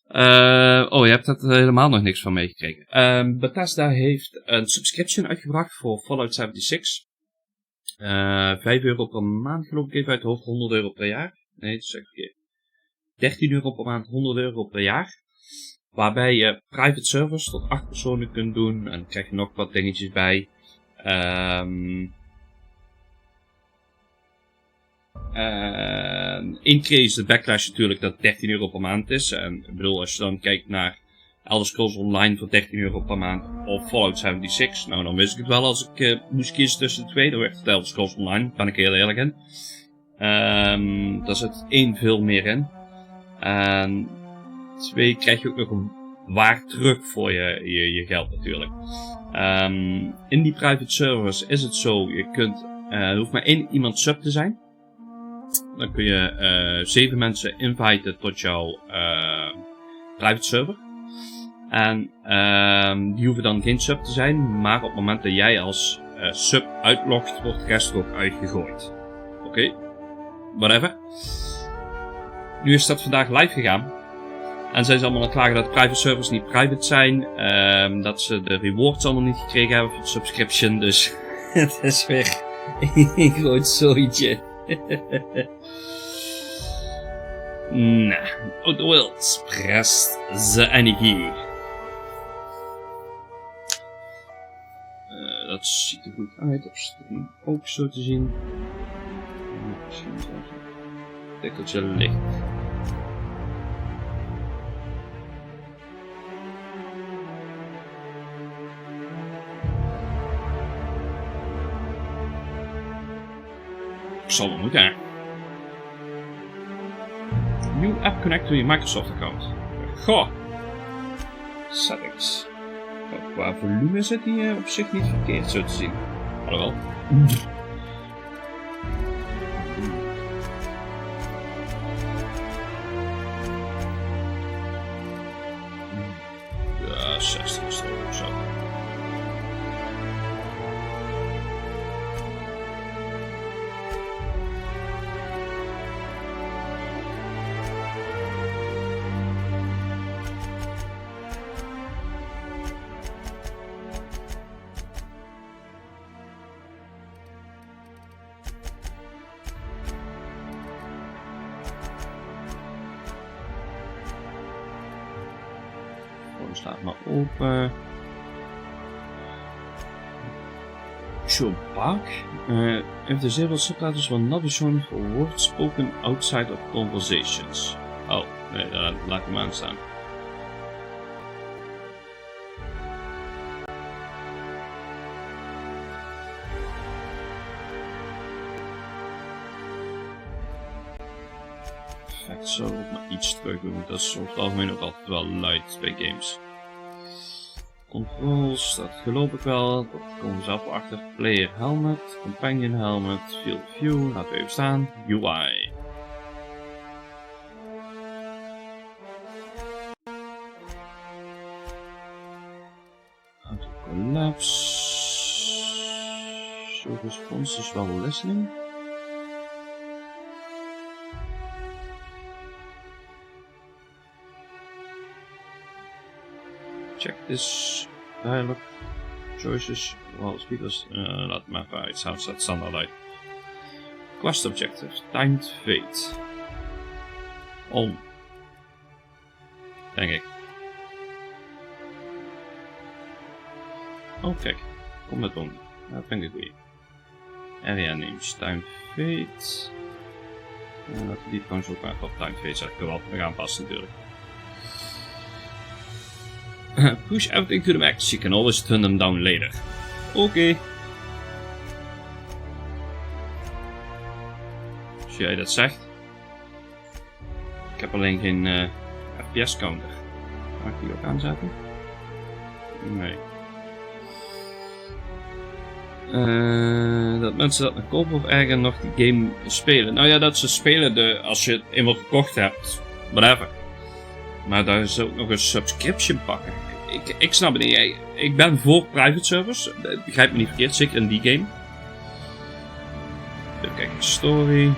Oh, je hebt er helemaal nog niks van meegekregen. Bethesda heeft een subscription uitgebracht voor Fallout 76. €5 per maand geloof ik even uit het hoofd, €100 per jaar. Nee, dat is echt verkeerd. €13 per maand, €100 per jaar. Waarbij je private servers tot 8 personen kunt doen. En dan krijg je nog wat dingetjes bij. Eén keer is de backlash natuurlijk dat €13 per maand is. En ik bedoel, als je dan kijkt naar Elder Scrolls Online voor €13 per maand of Fallout 76. Nou, dan wist ik het wel als ik moest kiezen tussen de twee. Dan werd het Elder Scrolls Online, ben ik heel eerlijk in. Daar zit 1 veel meer in. En 2 krijg je ook nog een waar terug voor je geld natuurlijk. In die private servers is het zo, er hoeft maar 1 iemand sub te zijn. Dan kun je 7 mensen inviten tot jouw private server. En die hoeven dan geen sub te zijn, maar op het moment dat jij als sub uitlogt, wordt de rest er ook uitgegooid. Oké, whatever. Nu is dat vandaag live gegaan. En zijn ze allemaal aan het klagen dat de private servers niet private zijn. Dat ze de rewards allemaal niet gekregen hebben voor de subscription. Dus het is weer een groot zooitje. Nou, Outer Worlds prest zijn energie. Dat ziet er goed uit op stream ook zo te zien. Misschien zelfs een tikkeltje licht. Ik zal wel moeten. New app connect to je Microsoft account. Goh. Settings. Qua volume zit die op zich niet verkeerd zo te zien. Alhoewel. Ja, 60 is er ook zo. Staat maar open. Showback. If the several subtitles will not be shown for words spoken outside of conversations. Oh, nee, laat ik hem aanstaan. Effect zou ook maar iets terug doen. Dat is over het algemeen ook altijd wel luid bij games. Controls, dat geloof ik wel. Dat komen we zelf achter. Player helmet, companion helmet, field view, laten we even staan. UI. Auto collapse. Show responses while listening. Check this dialog choices while speakers. Laat maar even uit, staat standaard uit. Quest objective, timed fate. On. Denk ik. Oh kijk, kom met on. Dat vind ik goed. Area names, timed fate. En laten we die trouwens ook maar op timed fate zetten. We gaan passen natuurlijk. Push everything to the max. You can always turn them down later. Oké. Als jij dat zegt. Ik heb alleen geen FPS counter. Mag ik die ook aanzetten? Nee. Dat mensen dat nog kopen of ergens nog die game spelen. Nou ja, dat ze spelen als je het eenmaal gekocht hebt. Whatever. Maar daar is ook nog een subscription pakken. Ik snap het niet. Ik ben voor private servers. Begrijp me niet verkeerd. Zeker in die game. Even kijken. Story.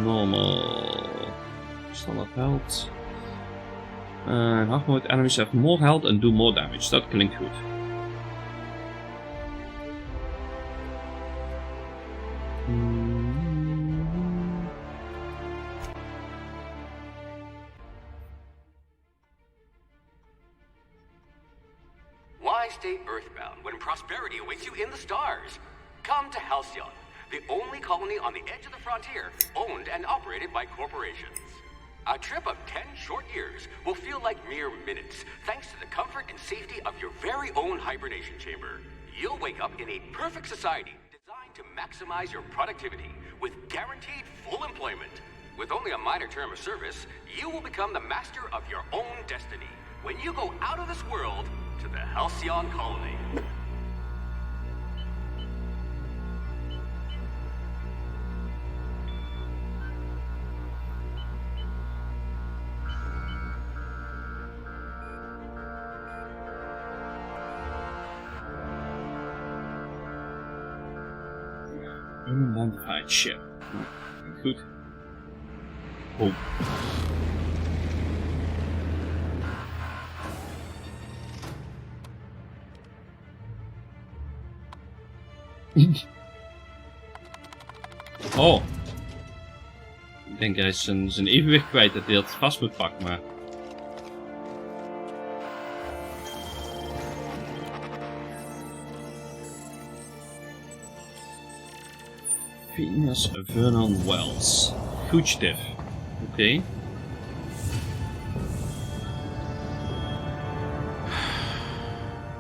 Normal. Standaard held. Hard mode enemies have more health and do more damage. Dat klinkt goed. Why stay earthbound when prosperity awaits you in the stars? Come to Halcyon, the only colony on the edge of the frontier, owned and operated by corporations. A trip of 10 short years will feel like mere minutes, thanks to the comfort and safety of your very own hibernation chamber. You'll wake up in a perfect society designed to maximize your productivity with guaranteed full employment. With only a minor term of service, you will become the master of your own destiny when you go out of this world to the Halcyon colony. Unidentified ship. Goed. Oh. Oh. Ik denk hij is zijn evenwicht kwijt dat hij dat vast moet pakken, maar... Venus Vernon Wells. Fugitive. Oké.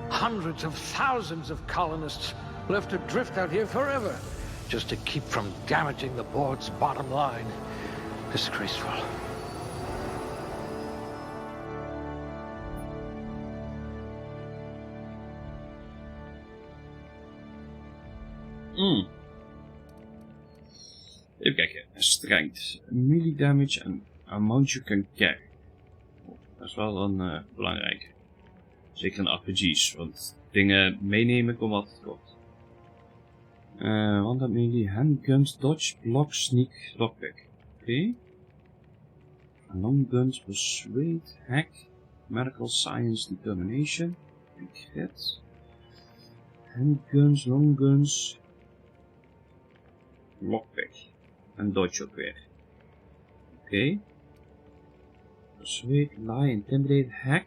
Hundreds of thousands of colonists left to drift out here forever, just to keep from damaging the board's bottom line. Disgraceful. Even kijken. Strength. Melee damage en amount you can carry. Oh, dat is wel een belangrijk. Zeker in RPG's, want dingen meenemen komt altijd kort. Want dat melee handguns, dodge, block, sneak, lockpick. Oké. Long guns, persuade, hack, medical science, determination, en crit. Handguns, long guns, lockpick. En dodge ook weer. Oké. Persuade, lie, intimidate, hack.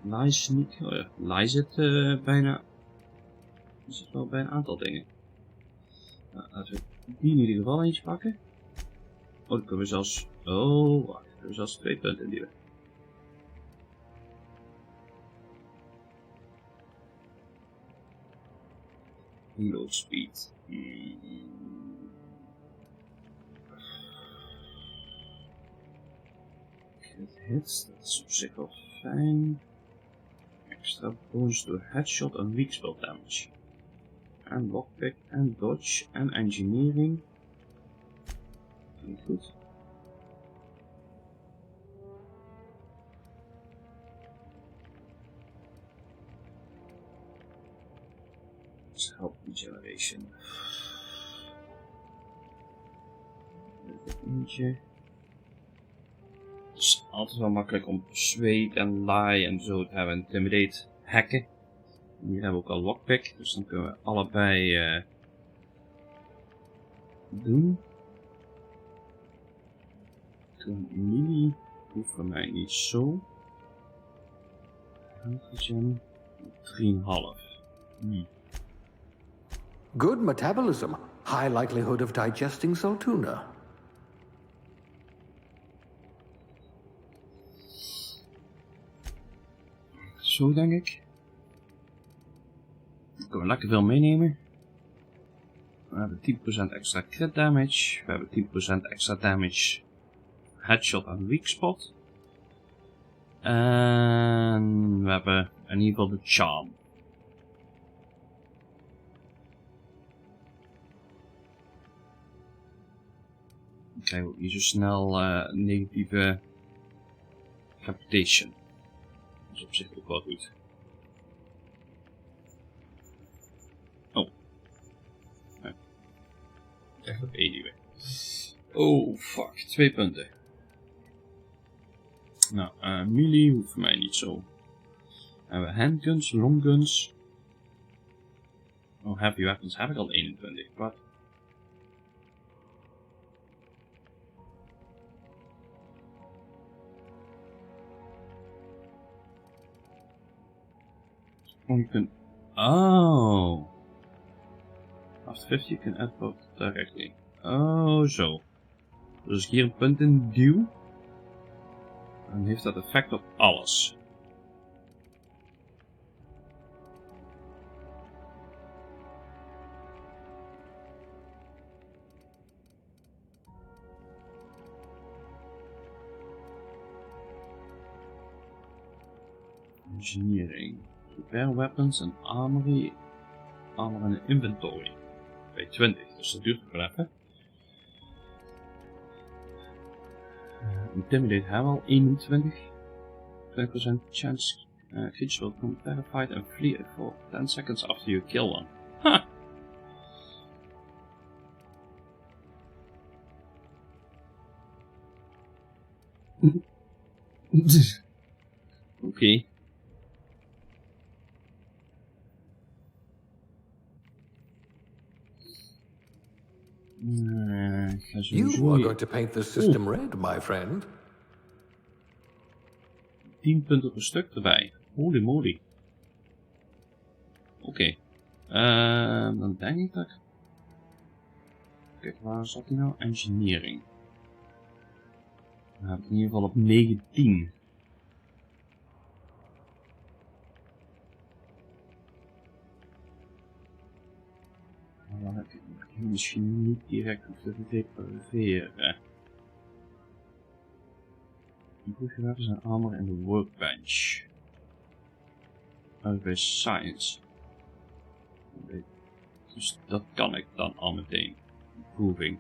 Lie, sneak. Oh ja, lie zit bijna... Er zit wel bij een aantal dingen. Nou, laten we die in ieder geval eentje pakken. Oh, dan kunnen we zelfs... Oh, wacht. Dan kunnen we zelfs 2 punten indienen. Reload speed. Hits, dat is op zich wel fijn. Extra bonus door headshot en weak spell damage. En lockpick en dodge en engineering. Niet goed. Help regeneration. Eentje. Het is altijd wel makkelijk om persuade en lie en zo te hebben. Intimidate, hacken. En hier hebben we ook al lockpick, dus dan kunnen we allebei doen. Toen melee hoeft voor mij niet zo. Regen 3,5. Good metabolism. High likelihood of digesting Saltuna. Zo denk ik. Dan kunnen we lekker veel meenemen. We hebben 10% extra crit damage. We hebben 10% extra damage. Headshot en weak spot. En we hebben in ieder geval de charm. Dan krijgen we ook niet zo snel negatieve capitation. Dat is op zich ook wel goed. Oh. Nee. Echt op 1 weer. Oh, fuck. 2 punten. Nou, melee hoeft voor mij niet zo. Hebben we handguns, longguns. Oh, heavy weapons heb ik al 21. Wat? Oh, je kunt... Oh. After 50 you can add both directly. Oh, zo. Dus als ik hier een punt in duw, dan heeft dat effect op alles. Engineering. Repair weapons and armory. Armor in inventory. Bij 20, dus dat duurt nog wel even. Intimidate hebben we al 21. 20% chance creatures will become terrified and flee for 10 seconds after you kill one. Ha! Oké. You are going to paint the system red, my friend. 10 punten per stuk erbij. Holy moly. Oké. Dan denk ik dat ik... Kijk, waar zat hij nou? Engineering. Dan heb ik in ieder geval op 19. Dan heb ik misschien niet direct hoeven te repareren. Improve your weapons and armor in the workbench. Bij science. Dus dat kan ik dan al meteen. Improving.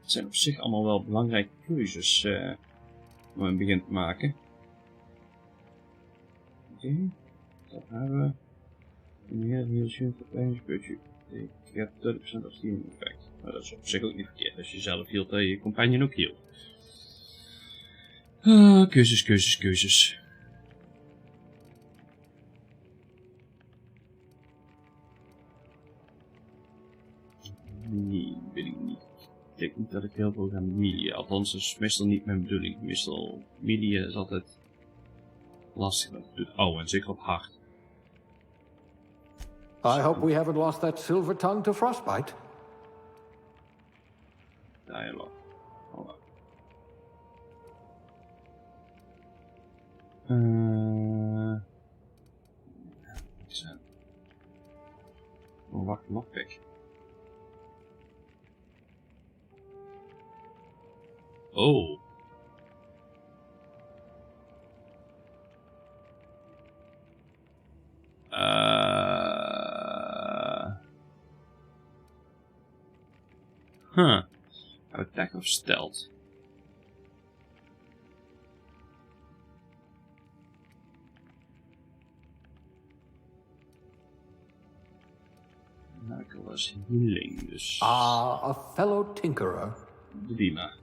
Het zijn op zich allemaal wel belangrijke keuzes om een begin te maken. Oké, dat hebben we. Meer real damage budget. Je hebt 30% of healing effect. Maar dat is op zich ook niet verkeerd als je zelf hield dat je companion ook hield. Keuzes. Nee, weet ik niet. Ik denk niet dat ik heel veel ga melee. Althans, dat is meestal niet mijn bedoeling. Meestal melee is altijd lastig wat het doet. Oh, en zeker op hard. I hope we haven't lost that silver tongue to frostbite. Dialogue. Hold on. Wacht, lockpick. Oh. Attack of stealth. Medical was healing, dus... Ah, a fellow tinkerer. Doe die maar.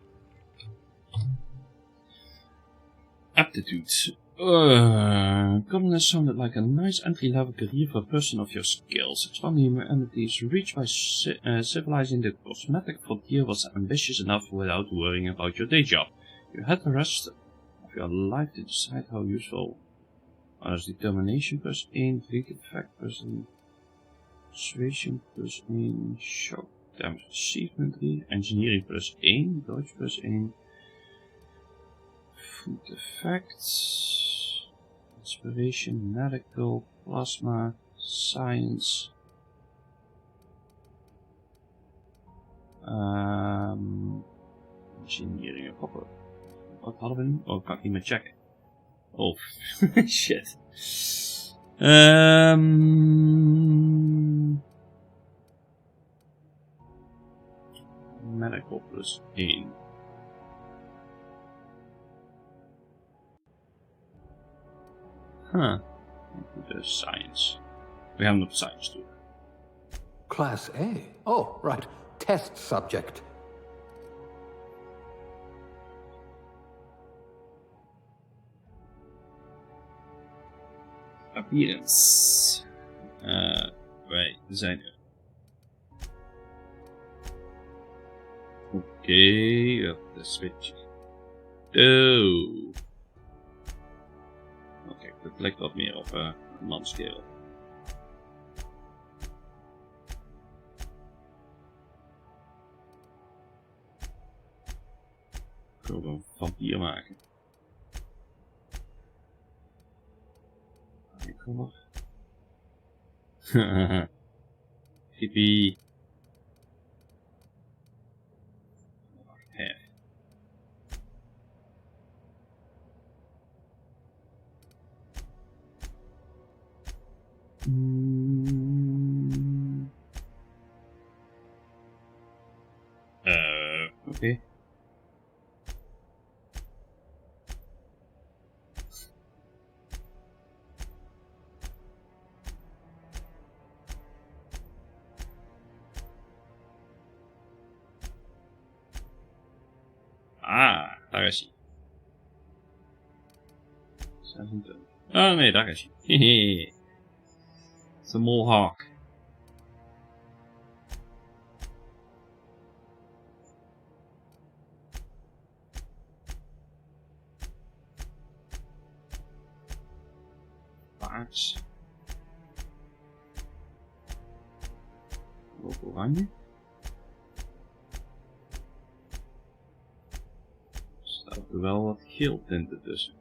Aptitude. Colonist sounded like a nice entry-level career for a person of your skills. Expanding your abilities reached by civilizing the cosmetic frontier was ambitious enough without worrying about your day job. You had the rest of your life to decide how useful. As determination plus 1, Greek effect plus 1, persuasion plus 1, shock damage achievement 3, engineering plus 1, dodge plus 1. Food effects, inspiration, medical, plasma, science, engineering. Wat hadden we nu? Oh, kan ik niet meer checken. Oh, shit. Medical plus 1. Computer science. We gaan op science toe. Class A? Oh, right. Test subject. Appearance. Wij zijn er. Oké, dat is switch. Oh. Oké, dat lijkt wat meer op een manskerel. Ik wil een vampier maken. Ik kom nog. Haha. Hippie. Hef. Oké. Ah, daar is hij. 26. Oh nee, daar is hij. Hehe. Het is een molhawk. Paars. Ook oranje. Er staat er wel wat geel tinten tussen.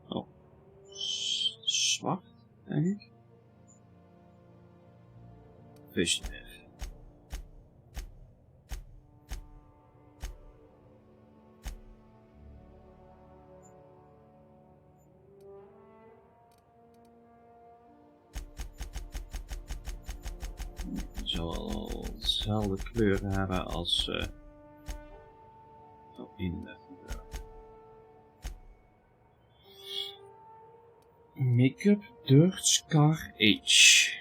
Oh. Zwart, denk ik. Visionair. Zal dezelfde kleur hebben als 31 kleur. Make-up, dirt, scar, age.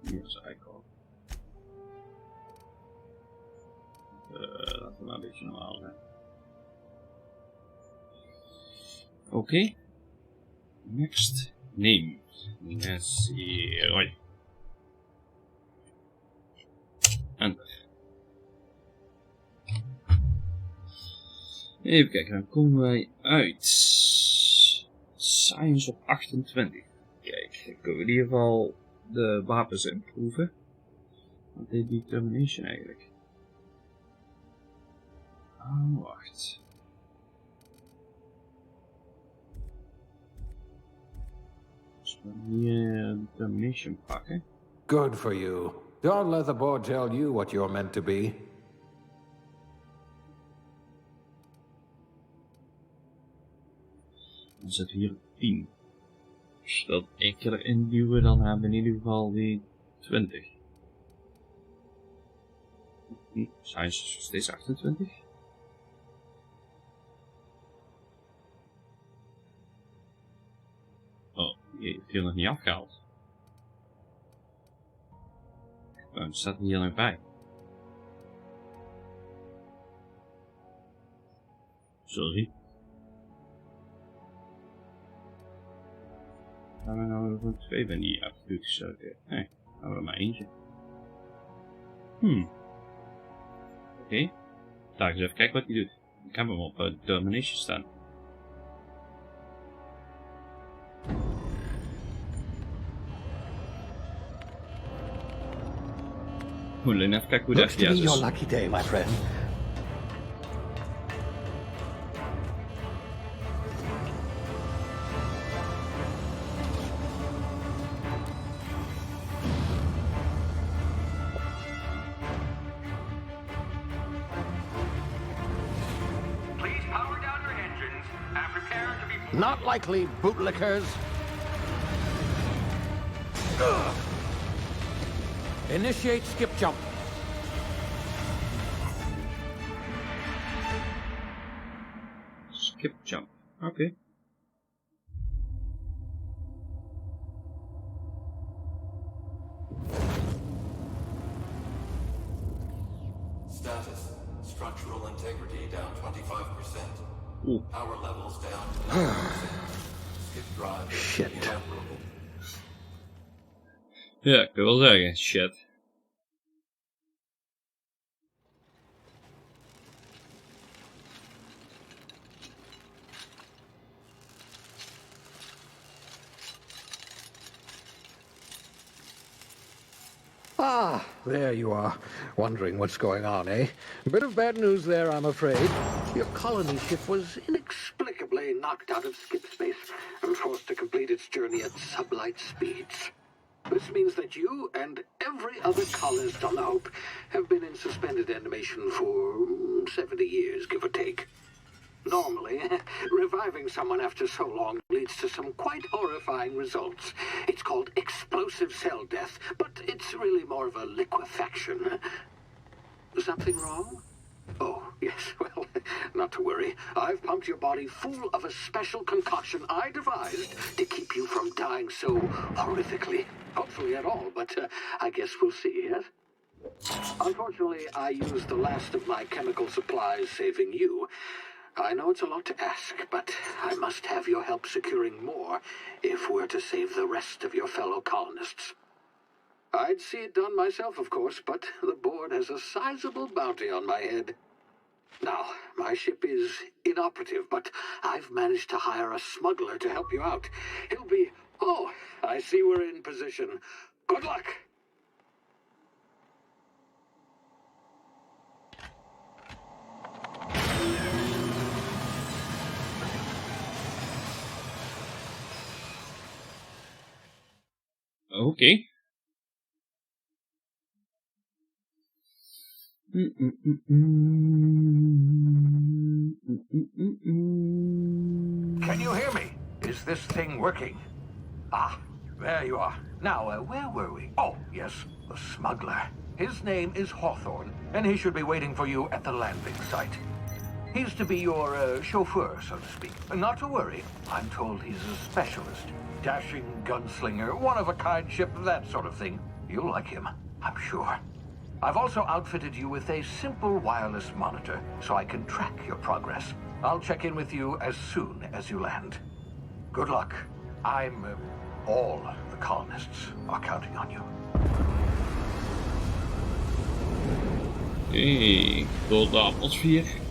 Hier is icon. Laten we maar een beetje normaal zijn. Oké. Next. Name. Roy. Enter. Even kijken, dan komen wij uit. Science op 28. Kijk, dan kunnen we in ieder geval de wapens improven. Wat is determination eigenlijk? Oh, wacht. Hier determination pakken. Good for you. Don't let the board tell you what you're meant to be. Dan zit hier 10. Als dat ik erin duwen, dan hebben we in ieder geval die 20. Zijn ze steeds 28? Oh, die heeft hier nog niet afgehaald. Waarom staat hij hier nog bij? Sorry. Gaan we nou nog een 2 van die attributen zoeken? Nee, gaan we er maar eentje. Oké. Daar eens even kijken wat hij doet. Ik heb hem op determination staan. Alleen even kijken hoe dat Looks to be your lucky day, my friend. Please power down your engines and prepare to be... Not likely, bootlickers. Initiate skip jump. skip jump. Okay. Status. Structural integrity down 25%. Oeh. Power levels down to 90%. Skip drive Shit. inoperable. Ja, ik kan wel zeggen. Shit. Ah, there you are. Wondering what's going on, eh? A bit of bad news there, I'm afraid. Your colony ship was inexplicably knocked out of skip space and forced to complete its journey at sublight speeds. This means that you and every other colonist on the Hope have been in suspended animation for 70 years, give or take. Normally, reviving someone after so long leads to some quite horrifying results. It's called explosive cell death, but it's really more of a liquefaction. Something wrong? Oh, yes, well, not to worry. I've pumped your body full of a special concoction I devised to keep you from dying so horrifically. Hopefully at all, but I guess we'll see, yes? Unfortunately, I used the last of my chemical supplies saving you. I know it's a lot to ask, but I must have your help securing more if we're to save the rest of your fellow colonists. I'd see it done myself, of course, but the board has a sizable bounty on my head. Now, my ship is inoperative, but I've managed to hire a smuggler to help you out. He'll be... Oh, I see we're in position. Good luck! Okay. Can you hear me? Is this thing working? Ah, there you are. Now, where were we? Oh, yes, the smuggler. His name is Hawthorne, and he should be waiting for you at the landing site. He's to be your chauffeur, so to speak. Not to worry. I'm told he's a specialist. Dashing gunslinger, one-of-a-kind ship, that sort of thing. You'll like him, I'm sure. I've also outfitted you with a simple wireless monitor, so I can track your progress. I'll check in with you as soon as you land. Good luck. All the colonists are counting on you. Oké, door de atmosfeer.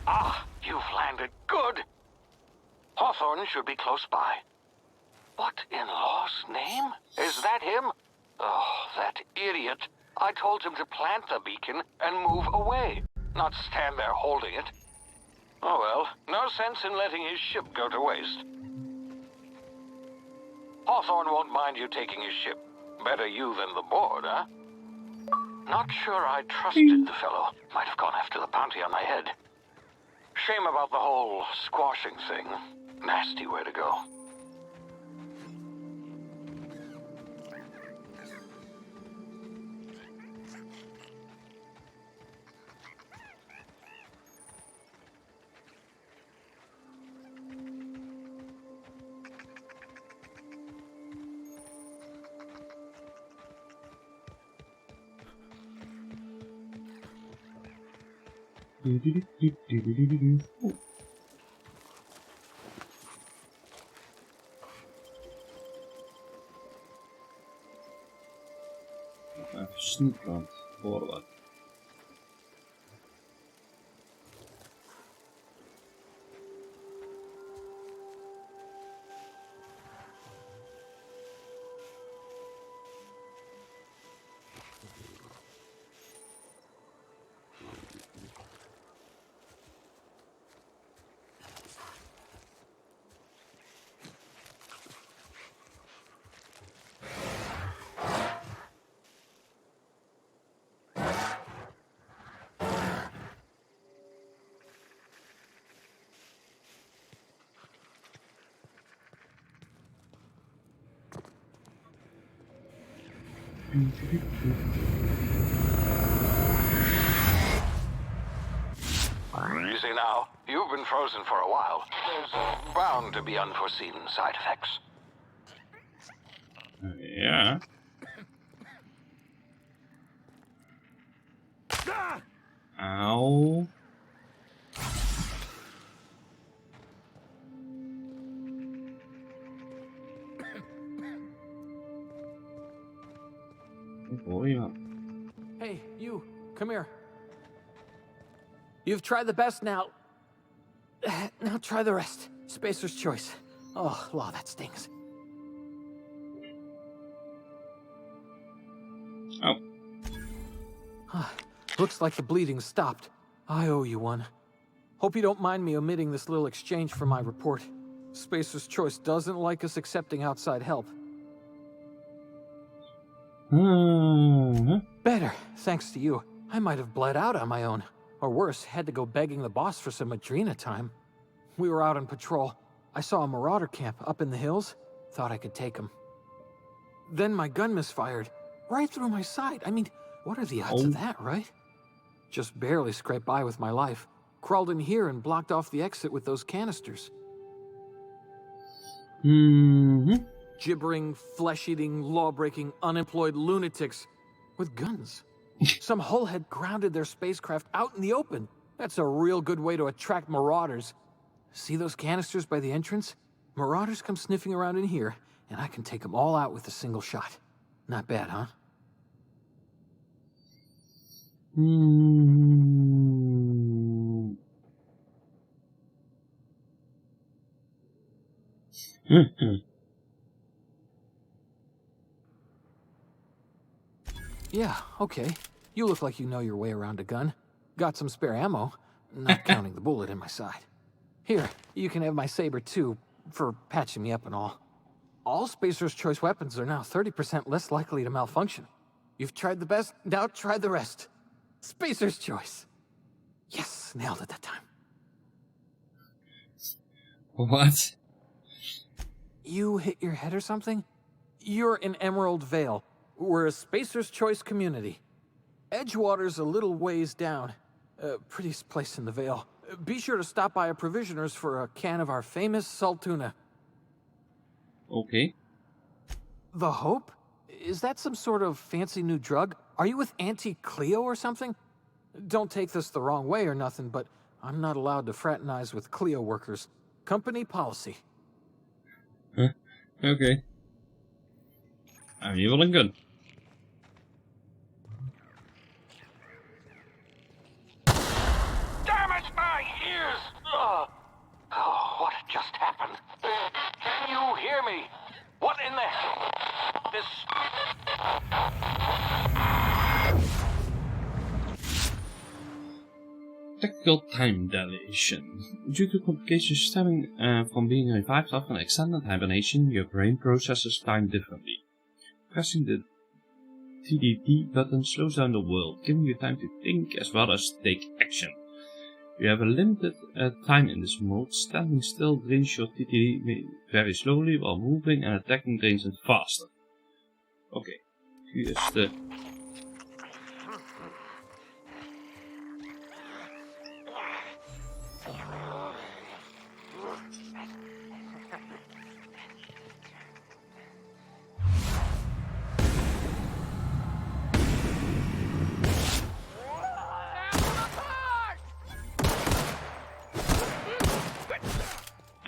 Ah, you've landed. Good. Hawthorne should be close by. What in law's name? Is that him? Oh, that idiot. I told him to plant the beacon and move away, not stand there holding it. Oh well, no sense in letting his ship go to waste. Hawthorne won't mind you taking his ship. Better you than the board, huh? Not sure I trusted the fellow. Might have gone after the bounty on my head. Shame about the whole squashing thing. Nasty way to go. Even sneakland, horen wat. You see now, you've been frozen for a while. There's bound to be unforeseen side effects. Ja. Auw. Ik hoor iemand. Hey, you, come here. You've tried the best now. Now try the rest. Spacer's choice. Oh, law, that stings. Oh. Looks like the bleeding stopped. I owe you one. Hope you don't mind me omitting this little exchange from my report. Spacer's choice doesn't like us accepting outside help. Better, thanks to you. I might have bled out on my own. Or worse, had to go begging the boss for some Adrena time. We were out on patrol. I saw a marauder camp up in the hills. Thought I could take him. Then my gun misfired. Right through my side. I mean, what are the odds of that, right? Just barely scraped by with my life. Crawled in here and blocked off the exit with those canisters. Gibbering, flesh-eating, law-breaking, unemployed lunatics with guns. Some hull had grounded their spacecraft out in the open. That's a real good way to attract marauders. See those canisters by the entrance? Marauders come sniffing around in here, and I can take them all out with a single shot. Not bad, huh? Yeah, okay. You look like you know your way around a gun. Got some spare ammo, not counting the bullet in my side. Here, you can have my saber too, for patching me up and all. All Spacer's choice weapons are now 30% less likely to malfunction. You've tried the best, now try the rest. Spacer's choice. Yes, nailed it that time. What? You hit your head or something? You're in Emerald Vale. We're a Spacer's choice community. Edgewater's a little ways down. Prettiest place in the Vale. Be sure to stop by a provisioner's for a can of our famous salt tuna. Okay. The Hope? Is that some sort of fancy new drug? Are you with Auntie Cleo or something? Don't take this the wrong way or nothing, but I'm not allowed to fraternize with Cleo workers. Company policy. Huh? Okay. I'm hier wel een gun. Damn it, my ears! Oh, what just happened? Can you hear me? What in the hell? This... Technical time dilation. Due to complications stemming from being revived after an extended hibernation, your brain processes time differently. Pressing the TDD button slows down the world, giving you time to think as well as take action. You have a limited time in this mode. Standing still drains your TDD very slowly, while moving and attacking drains it faster. Okay, hier is de...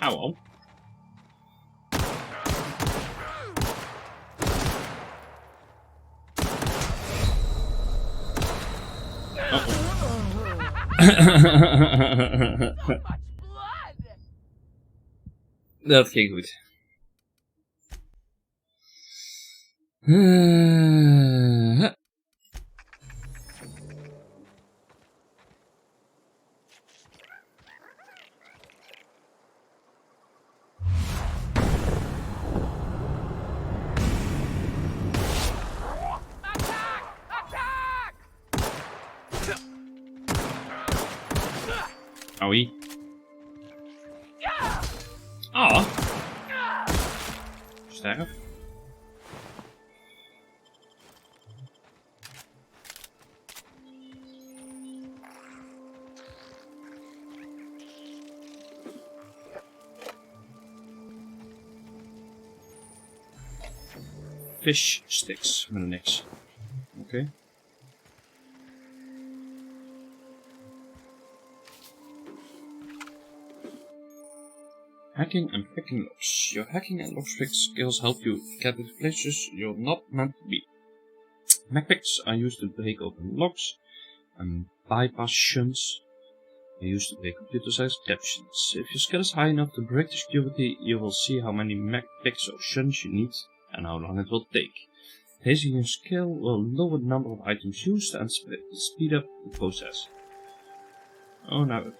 Auw. Dat ging goed. Owie. Ah. Sterf. fish sticks met een X. Oké. Hacking and picking locks. Your hacking and locksmith skills help you get into places you're not meant to be. Magpicks are used to break open locks, and bypass shunts are used to break computer-sized captions. If your skill is high enough to break the security, you will see how many magpicks or shunts you need and how long it will take. Raising your skill will lower the number of items used and speed up the process. Oh, nou,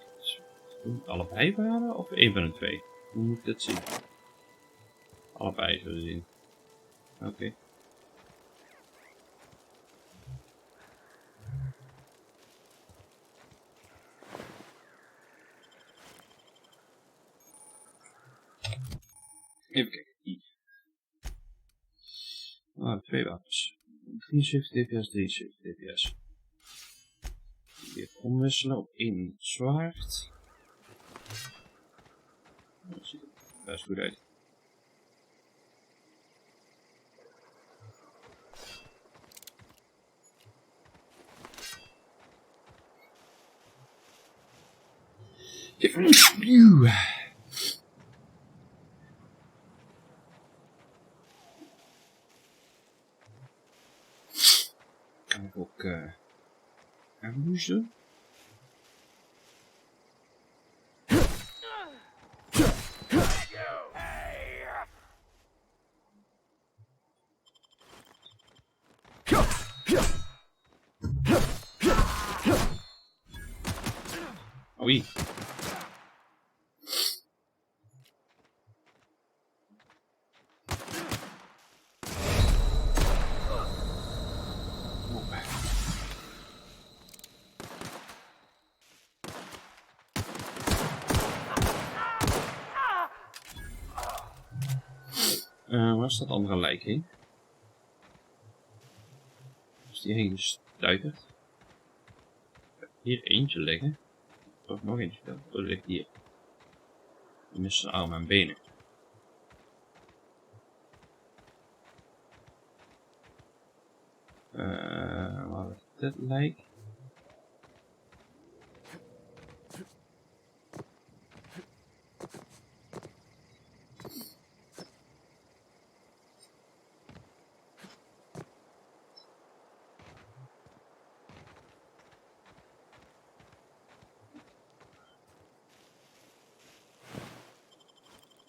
moet het allebei waren of één van de twee? Hoe moet ik dit zien? Allebei zullen zien. Oké. Even kijken. Ah, twee wapens. 73 dps, 73 dps. Weer omwisselen op één zwaard. Dat ziet er best goed uit. Kan ik ook ambush doen? Oei. Waar is dat andere lijk heen? Is die heen gestuiterd? Hier eentje liggen. Of nog eentje. Oh, die ligt hier. Die mist zijn armen en benen. Waar is dit lijk?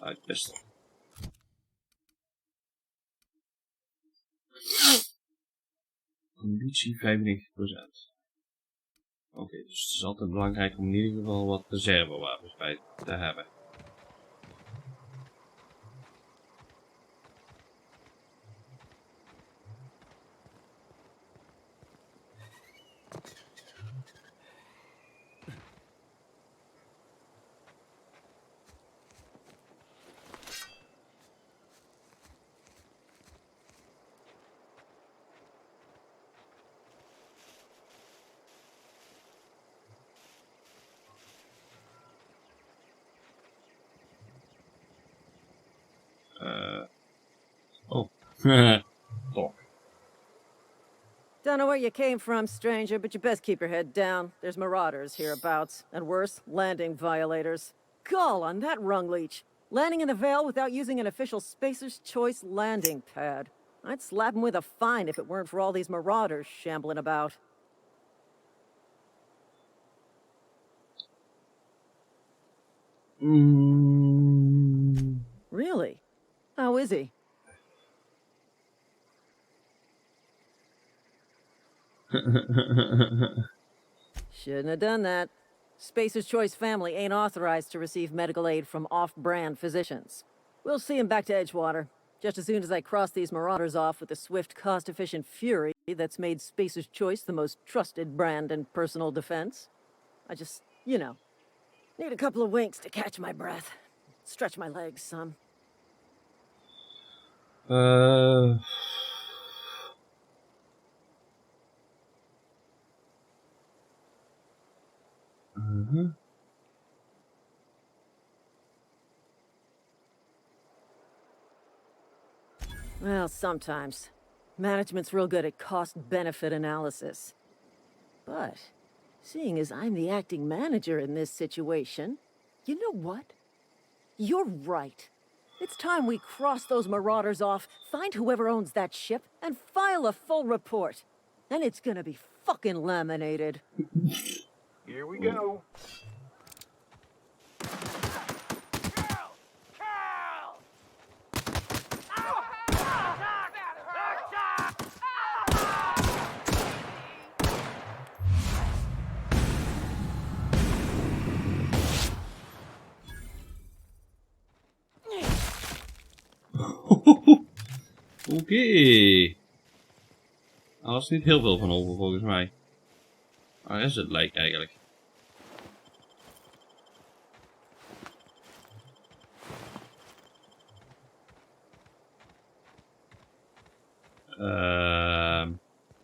Uit pistol. Conditie 95%. Oké, dus het is altijd belangrijk om in ieder geval wat reservewapens bij te hebben. Oh. Toch. Don't know where you came from, stranger, but you best keep your head down. There's marauders hereabouts, and worse, landing violators. Gall on that rung leech. Landing in the Vale without using an official Spacer's Choice landing pad. I'd slap him with a fine if it weren't for all these marauders shambling about. Really? How is he? Shouldn't have done that. Spacer's Choice family ain't authorized to receive medical aid from off-brand physicians. We'll see him back to Edgewater, just as soon as I cross these marauders off with the swift, cost-efficient fury that's made Spacer's Choice the most trusted brand in personal defense. I just, you know, need a couple of winks to catch my breath. Stretch my legs some. Well, sometimes. Management's real good at cost-benefit analysis. But, seeing as I'm the acting manager in this situation, you know what? You're right. It's time we cross those marauders off, find whoever owns that ship, and file a full report. And it's gonna be fucking laminated. Here we go. Oké. Daar was niet heel veel van over volgens mij. Waar is het lijk eigenlijk?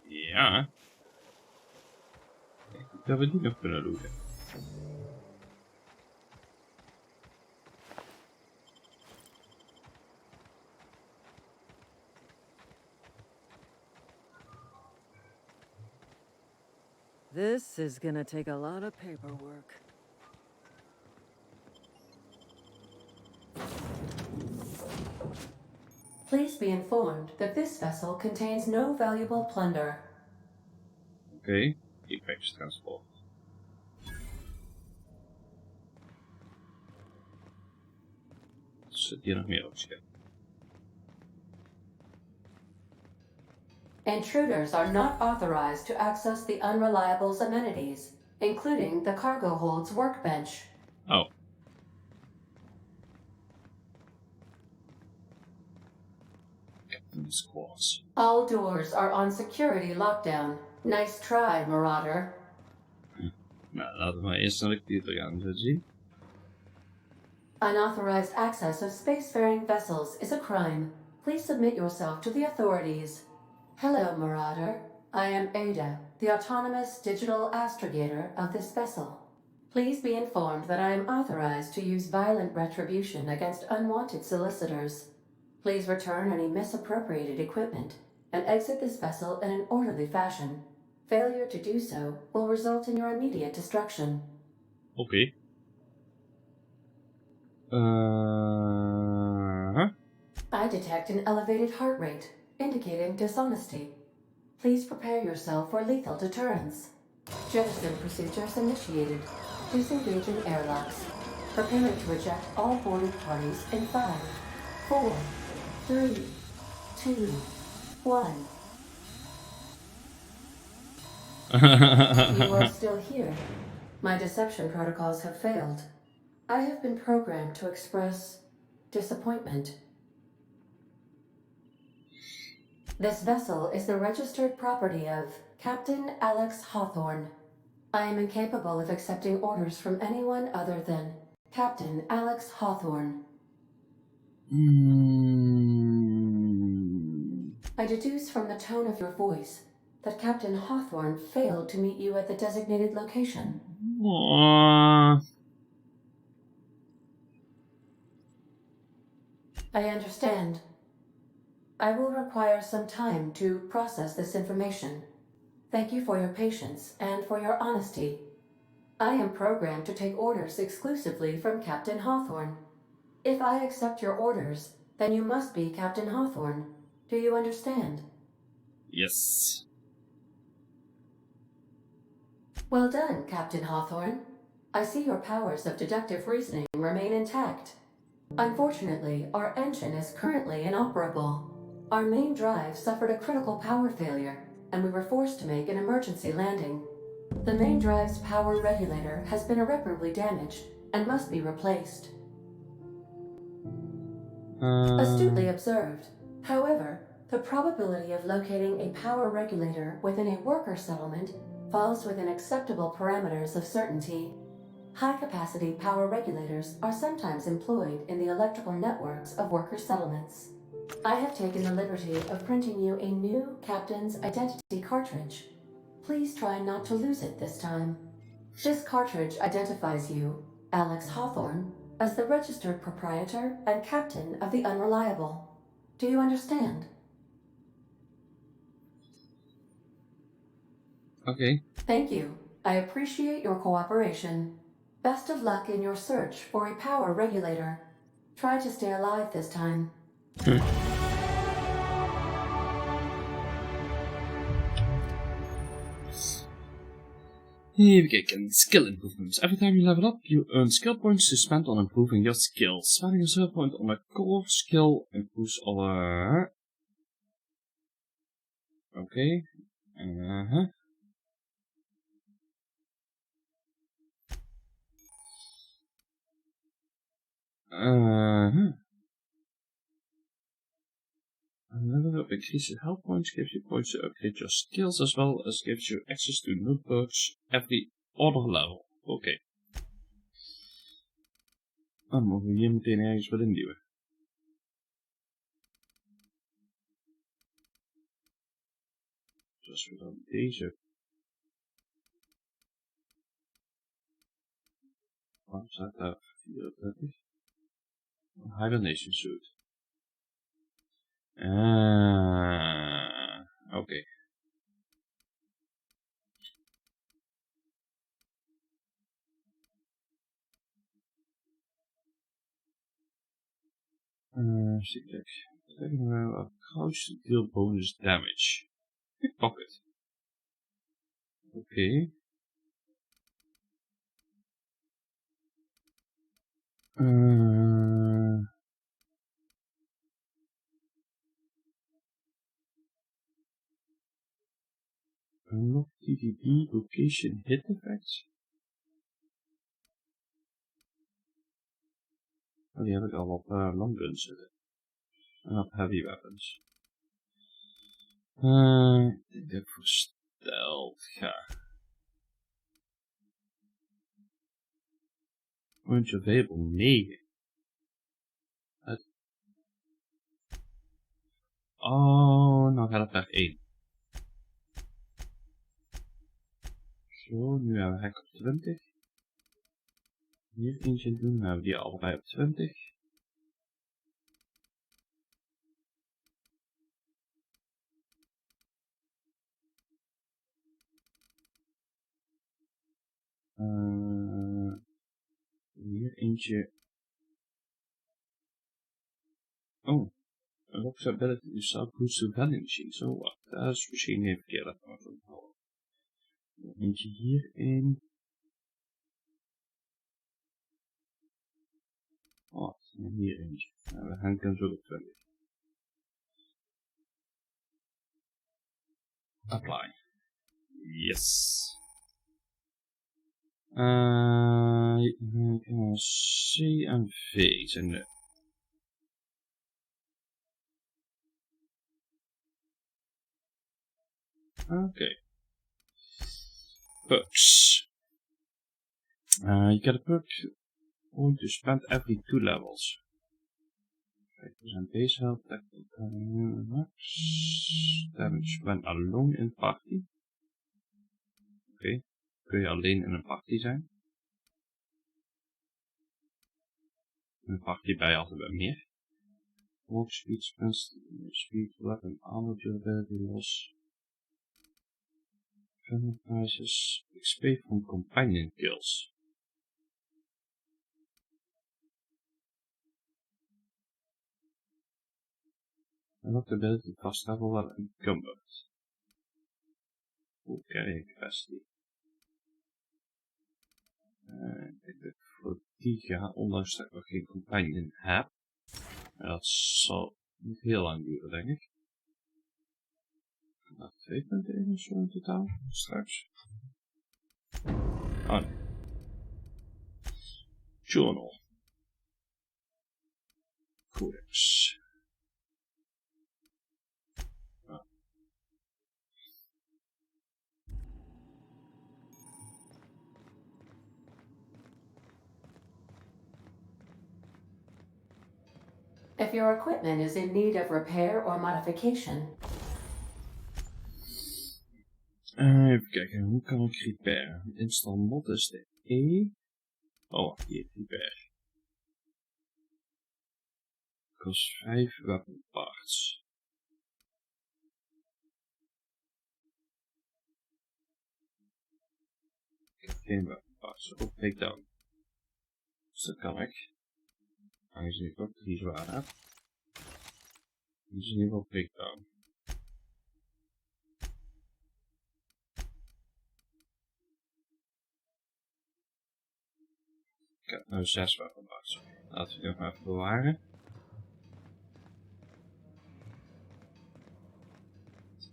Ja. Ik denk dat we die nog kunnen doen. This is gonna take a lot of paperwork. Please be informed that this vessel contains no valuable plunder. Oké. Effectstransport. Zit hier nog meer op het schip? Intruders are not authorized to access the Unreliable's amenities, including the cargo hold's workbench. Oh. Captain's quarters. All doors are on security lockdown. Nice try, Marauder. Nou, laten we maar eerst naar de computer gaan, zo zien. Unauthorized access of spacefaring vessels is a crime. Please submit yourself to the authorities. Hello, Marauder. I am Ada, the autonomous digital astrogator of this vessel. Please be informed that I am authorized to use violent retribution against unwanted solicitors. Please return any misappropriated equipment and exit this vessel in an orderly fashion. Failure to do so will result in your immediate destruction. Oké. I detect an elevated heart rate, indicating dishonesty. Please prepare yourself for lethal deterrence. Jettison procedures initiated. Disengaging airlocks. Preparing to eject all boarded parties in 5, 4, 3, 2, 1. You are still here. My deception protocols have failed. I have been programmed to express disappointment. This vessel is the registered property of Captain Alex Hawthorne. I am incapable of accepting orders from anyone other than Captain Alex Hawthorne. I deduce from the tone of your voice that Captain Hawthorne failed to meet you at the designated location. I understand. I will require some time to process this information. Thank you for your patience and for your honesty. I am programmed to take orders exclusively from Captain Hawthorne. If I accept your orders, then you must be Captain Hawthorne. Do you understand? Yes. Well done, Captain Hawthorne. I see your powers of deductive reasoning remain intact. Unfortunately, our engine is currently inoperable. Our main drive suffered a critical power failure, and we were forced to make an emergency landing. The main drive's power regulator has been irreparably damaged and must be replaced. Astutely observed. However, the probability of locating a power regulator within a worker settlement falls within acceptable parameters of certainty. High-capacity power regulators are sometimes employed in the electrical networks of worker settlements. I have taken the liberty of printing you a new Captain's Identity cartridge. Please try not to lose it this time. This cartridge identifies you, Alex Hawthorne, as the registered proprietor and captain of the Unreliable. Do you understand? Okay. Thank you. I appreciate your cooperation. Best of luck in your search for a power regulator. Try to stay alive this time. Even kijken. Skill improvements. Every time you level up, you earn skill points to spend on improving your skills. Spending a skill point on a core skill improves our... Okay. Level up increases health points, gives you points to upgrade your skills, as well as gives you access to notebooks every other level. Oké. Dan mogen we hier meteen ergens wat induwen. Zoals we dan deze... Waarom staat daar 34? Hibernation suit. Oké. Secret. Crouch to deal bonus damage. Pickpocket. Oké. Unlock TDD location hit effects. Oh, die heb ik al op long guns zitten. En op heavy weapons. Ik denk dat ik versteld ga. Point available 9. Oh, nou gaat het naar 1. Zo, nu hebben we hek op 20. Hier eentje doen, dan hebben we die allebei op 20. Hier eentje. Oh, Rock's ability to start boost to vending machine. Zo wat, dat is misschien even verkeerd. Eentje hierin. Oh, en hier eentje. Nou, we gaan kunnen zo op 20. Apply. Yes. C en V zijn de. Okay. Perks. You get a perk point to spend every 2 levels. 5% base health, max damage when alone in party. Oké, kun je alleen in een party zijn? In een party ben je altijd bij meer. Walk speed, speed, weapon, armor, durability loss. Vendor prices, XP from companion kills. Unlock the ability to fast travel while encumbered. Full carrying capacity. Ik denk dat ik voor die ga, ondanks dat ik nog geen companion heb. Dat zal niet heel lang duren, denk ik. Dat 2 punten in of zo in totaal, straks. Oh nee. Journal. Codex. If your equipment is in need of repair or modification. Even kijken, hoe kan ik repair? Install mod is de E. Oh, hier, repair. kost 5 weapon parts. Ik heb geen weapon parts. Oh, takedown. Dus dat kan ik. Aangezien ik ook 3 zwaar heb. Die is in ieder geval takedown. Ik heb nu 6 weapon parts. Laten we die nog maar even bewaren.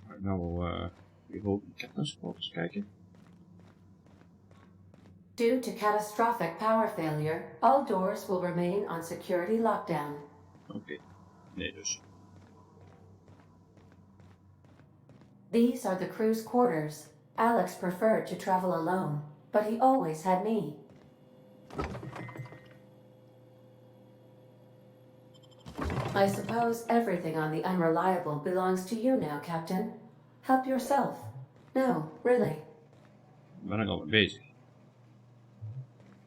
Ga ik nou even op de captain's eens kijken. Due to catastrophic power failure, all doors will remain on security lockdown. Oké. Nee dus. These are the crew's quarters. Alex preferred to travel alone, but he always had me. I suppose everything on the Unreliable belongs to you now, Captain. Help yourself. No, really. Ben ik al mee bezig.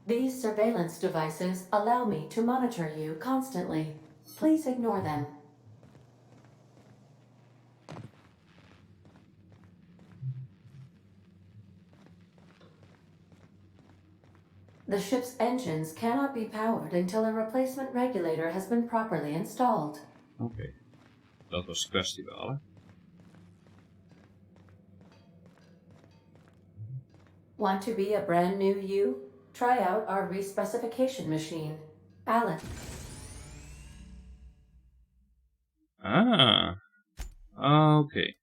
These surveillance devices allow me to monitor you constantly. Please ignore them. The ship's engines cannot be powered until a replacement regulator has been properly installed. Oké. Dat was de kwestie wel, hè. Want to be a brand new you? Try out our respecification machine. Alex Ah. Oké.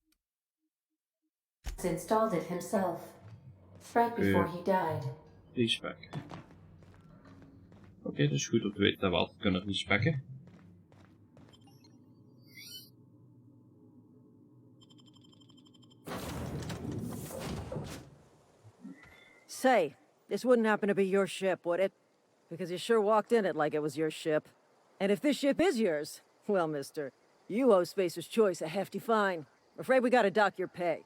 installed it himself, right before he died. Respec. Oké, dus goed om te weten dat we altijd kunnen respecken. Say, this wouldn't happen to be your ship, would it? Because you sure walked in it like it was your ship. And if this ship is yours, well, mister, you owe Spacer's Choice a hefty fine. I'm afraid we gotta dock your pay.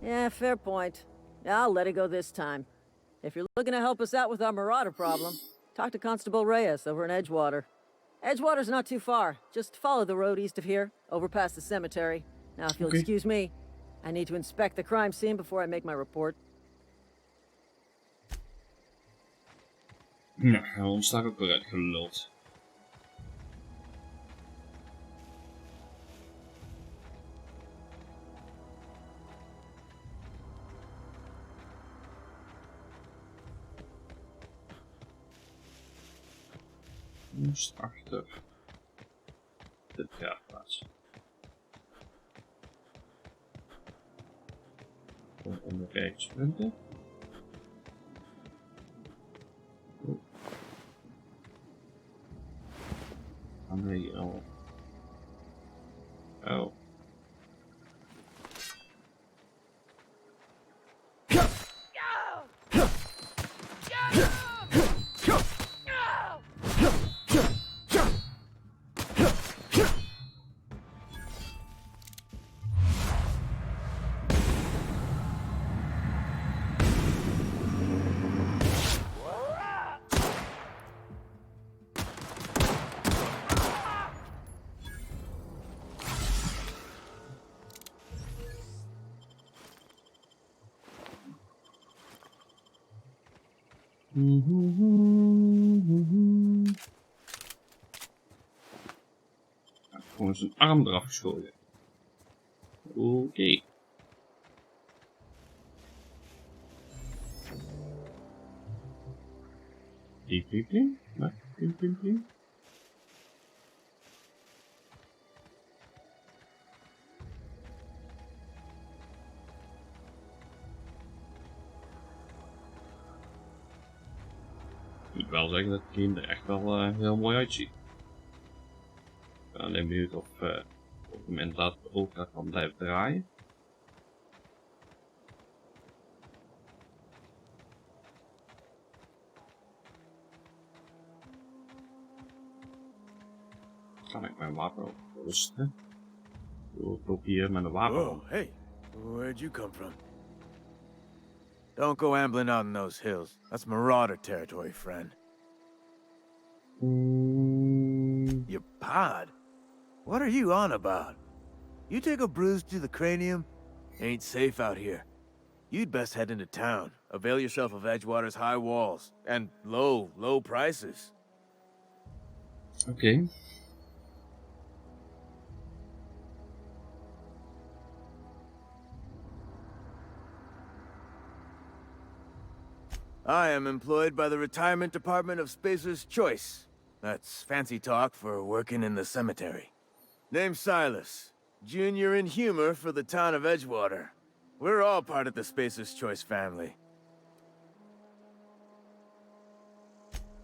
Yeah, fair point. I'll let it go this time. If you're looking to help us out with our marauder problem, talk to Constable Reyes over in Edgewater. Edgewater's not too far. Just follow the road east of here, over past the cemetery. Now, if you'll excuse me, I need to inspect the crime scene before I make my report. Nou, ons sta ik ook weer uitgeluld. Moest achter de begraafplaats. Onderwijspunten. Gaan we hier al. Oh. Gewoon zijn arm eraf geschoten. Oké. Plim plim plim. Nee, plim plim plim. Ik moet wel zeggen dat de game er echt wel heel mooi uitziet. Ik ben alleen benieuwd of hem inderdaad ook kan blijven draaien. Kan ik mijn wapen ook rusten? Ik loop hier met een wapen. Whoa, hey, Where'd you come from? Don't go ambling out in those hills. That's marauder territory, friend. Your pod? What are you on about? You take a bruise to the cranium? Ain't safe out here. You'd best head into town. Avail yourself of Edgewater's high walls. And low prices. Oké. I am employed by the Retirement Department of Spacer's Choice. That's fancy talk for working in the cemetery. Name's Silas. Junior in humor for the town of Edgewater. We're all part of the Spacer's Choice family.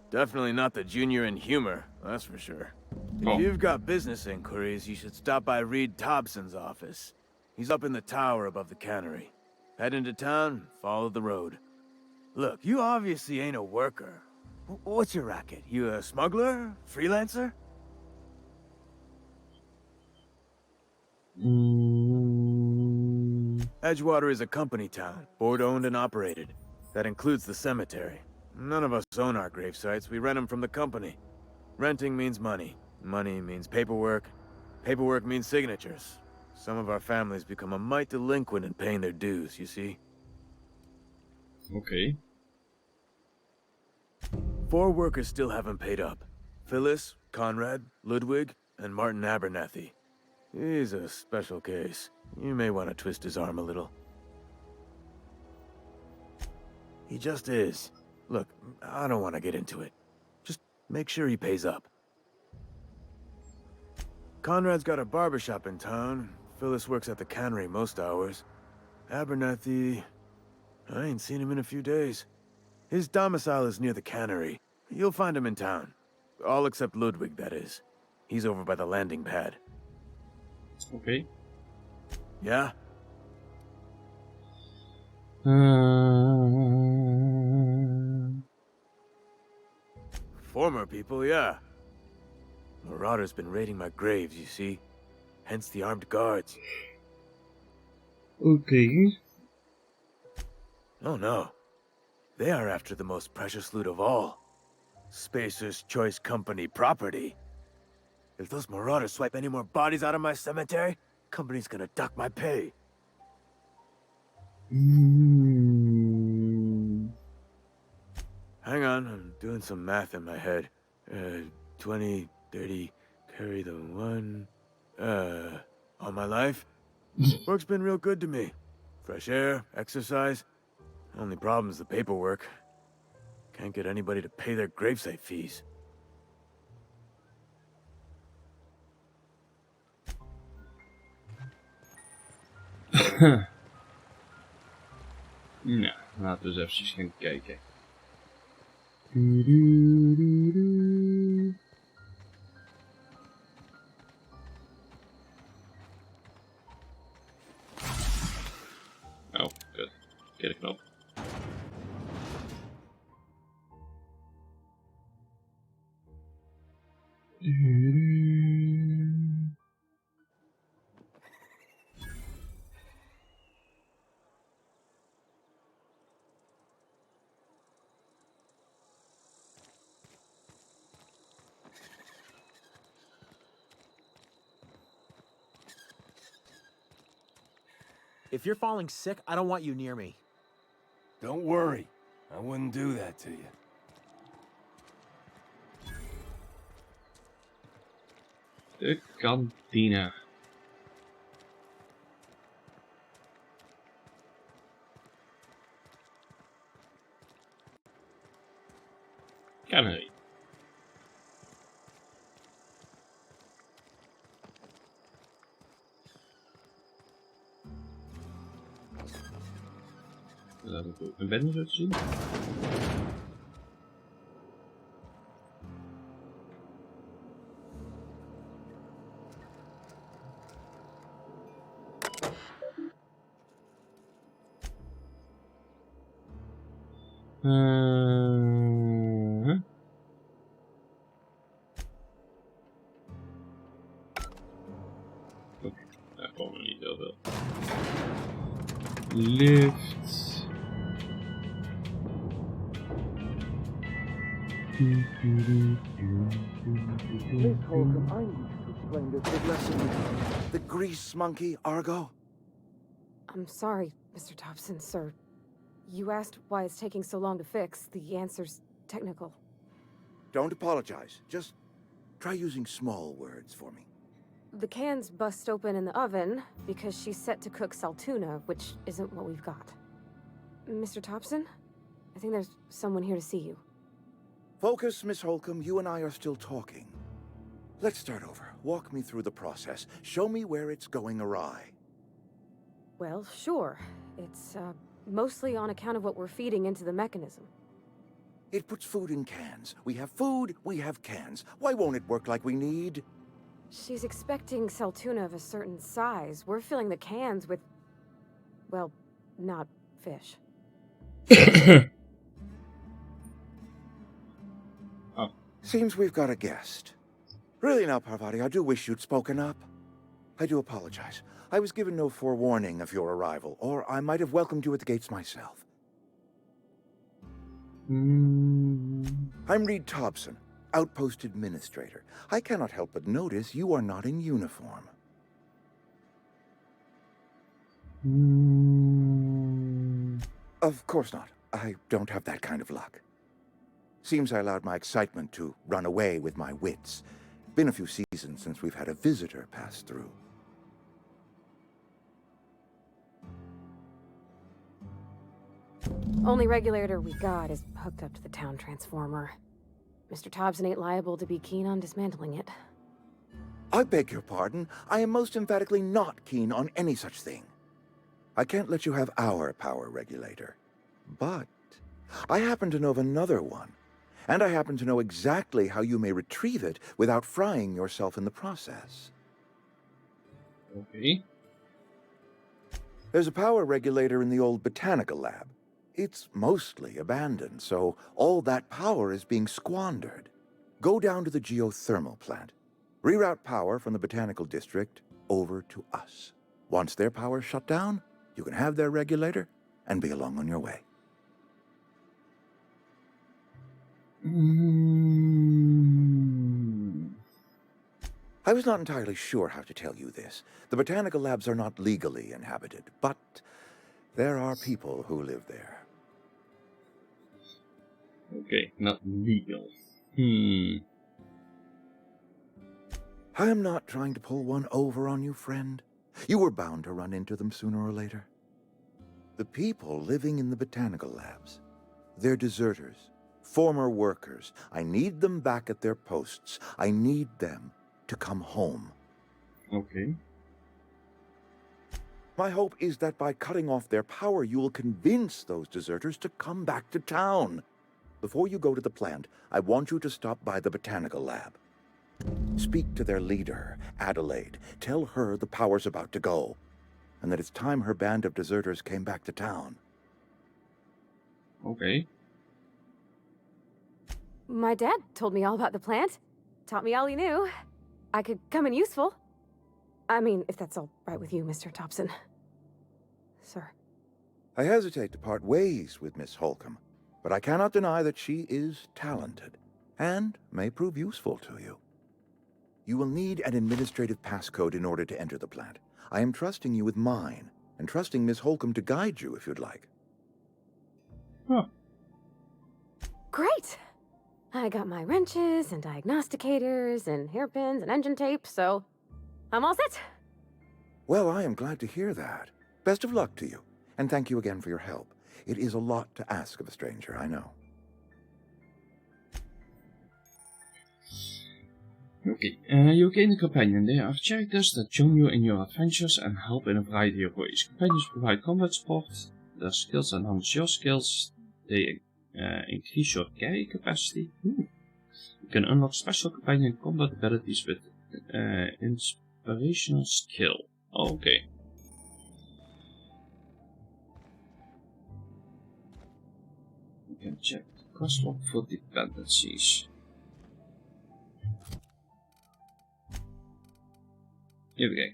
Definitely not the junior in humor, that's for sure. If you've got business inquiries, you should stop by Reed Thompson's office. He's up in the tower above the cannery. Head into town, follow the road. Look, you obviously ain't a worker. What's your racket? You a smuggler? Freelancer? Edgewater is a company town, board-owned and operated. That includes the cemetery. None of us own our gravesites, we rent them from the company. Renting means money. Money means paperwork. Paperwork means signatures. Some of our families become a mite delinquent in paying their dues, you see? Oké. 4 workers still haven't paid up. Phyllis, Conrad, Ludwig, and Martin Abernathy. He's a special case. You may want to twist his arm a little. He just is. Look, I don't want to get into it. Just make sure he pays up. Conrad's got a barbershop in town. Phyllis works at the cannery most hours. Abernathy... I ain't seen him in a few days. His domicile is near the cannery. You'll find him in town. All except Ludwig, that is. He's over by the landing pad. Oké. Yeah? Former people, yeah. Marauder's been raiding my graves, you see. Hence the armed guards. Oké. Oh no. They are after the most precious loot of all. Spacer's Choice Company property. If those marauders swipe any more bodies out of my cemetery, company's gonna duck my pay. Hang on, I'm doing some math in my head. 20, 30, carry the 1... all my life? Work's been real good to me. Fresh air, exercise. Only problem's the paperwork. Can't get anybody to pay their gravesite fees. Nou, laten we eens even gaan kijken. Oh, kut. Verkeerde knop. If you're falling sick, I don't want you near me. Don't worry. I wouldn't do that to you. De kantine. Cannery. Dat heb ik ook mijn bende zo te zien. Oké, daar komen we niet heel veel. lift. Miss Holcomb, I need you to explain this big lesson. The grease monkey, Argo? I'm sorry, Mr. Thompson, sir. You asked why it's taking so long to fix. The answer's technical. Don't apologize. Just try using small words for me. The cans bust open in the oven because she's set to cook saltuna, which isn't what we've got. Mr. Thompson? I think there's someone here to see you. Focus, Miss Holcomb. You and I are still talking. Let's start over. Walk me through the process. Show me where it's going awry. Well, sure. It's, mostly on account of what we're feeding into the mechanism. It puts food in cans. We have food, we have cans. Why won't it work like we need? She's expecting saltuna of a certain size. We're filling the cans with, well, not fish. Oh. Seems we've got a guest. Really now, Parvati, I do wish you'd spoken up. I do apologize. I was given no forewarning of your arrival, or I might have welcomed you at the gates myself. I'm Reed Thompson, Outpost Administrator. I cannot help but notice you are not in uniform. Of course not. I don't have that kind of luck. Seems I allowed my excitement to run away with my wits. Been a few seasons since we've had a visitor pass through. Only regulator we got is hooked up to the town transformer. Mr. Thompson ain't liable to be keen on dismantling it. I beg your pardon. I am most emphatically not keen on any such thing. I can't let you have our power regulator. But I happen to know of another one. And I happen to know exactly how you may retrieve it without frying yourself in the process. Okay. There's a power regulator in the old botanical lab. It's mostly abandoned, so all that power is being squandered. Go down to the geothermal plant. Reroute power from the botanical district over to us. Once their power's shut down, you can have their regulator and be along on your way. I was not entirely sure how to tell you this. The botanical labs are not legally inhabited, but there are people who live there. Okay, not legal. I am not trying to pull one over on you, friend. You were bound to run into them sooner or later. The people living in the botanical labs, they're deserters, former workers. I need them back at their posts. I need them to come home. Okay. My hope is that by cutting off their power, you will convince those deserters to come back to town. Before you go to the plant, I want you to stop by the botanical lab. Speak to their leader, Adelaide. Tell her the power's about to go, and that it's time her band of deserters came back to town. Okay. My dad told me all about the plant. Taught me all he knew. I could come in useful. I mean, if that's all right with you, Mr. Thompson. Sir. I hesitate to part ways with Miss Holcomb, but I cannot deny that she is talented, and may prove useful to you. You will need an administrative passcode in order to enter the plant. I am trusting you with mine, and trusting Miss Holcomb to guide you if you'd like. Huh. Great! I got my wrenches and diagnosticators and hairpins and engine tape, so I'm all set. Well, I am glad to hear that. Best of luck to you, and thank you again for your help. It is a lot to ask of a stranger, I know. Okay, you gain a companion. They are characters that join you in your adventures and help in a variety of ways. Companions provide combat support. Their skills enhance your skills. They increase your carry capacity. You can unlock special companion combat abilities with inspirational skill. Okay. We can check the quest log for dependencies. Here we go.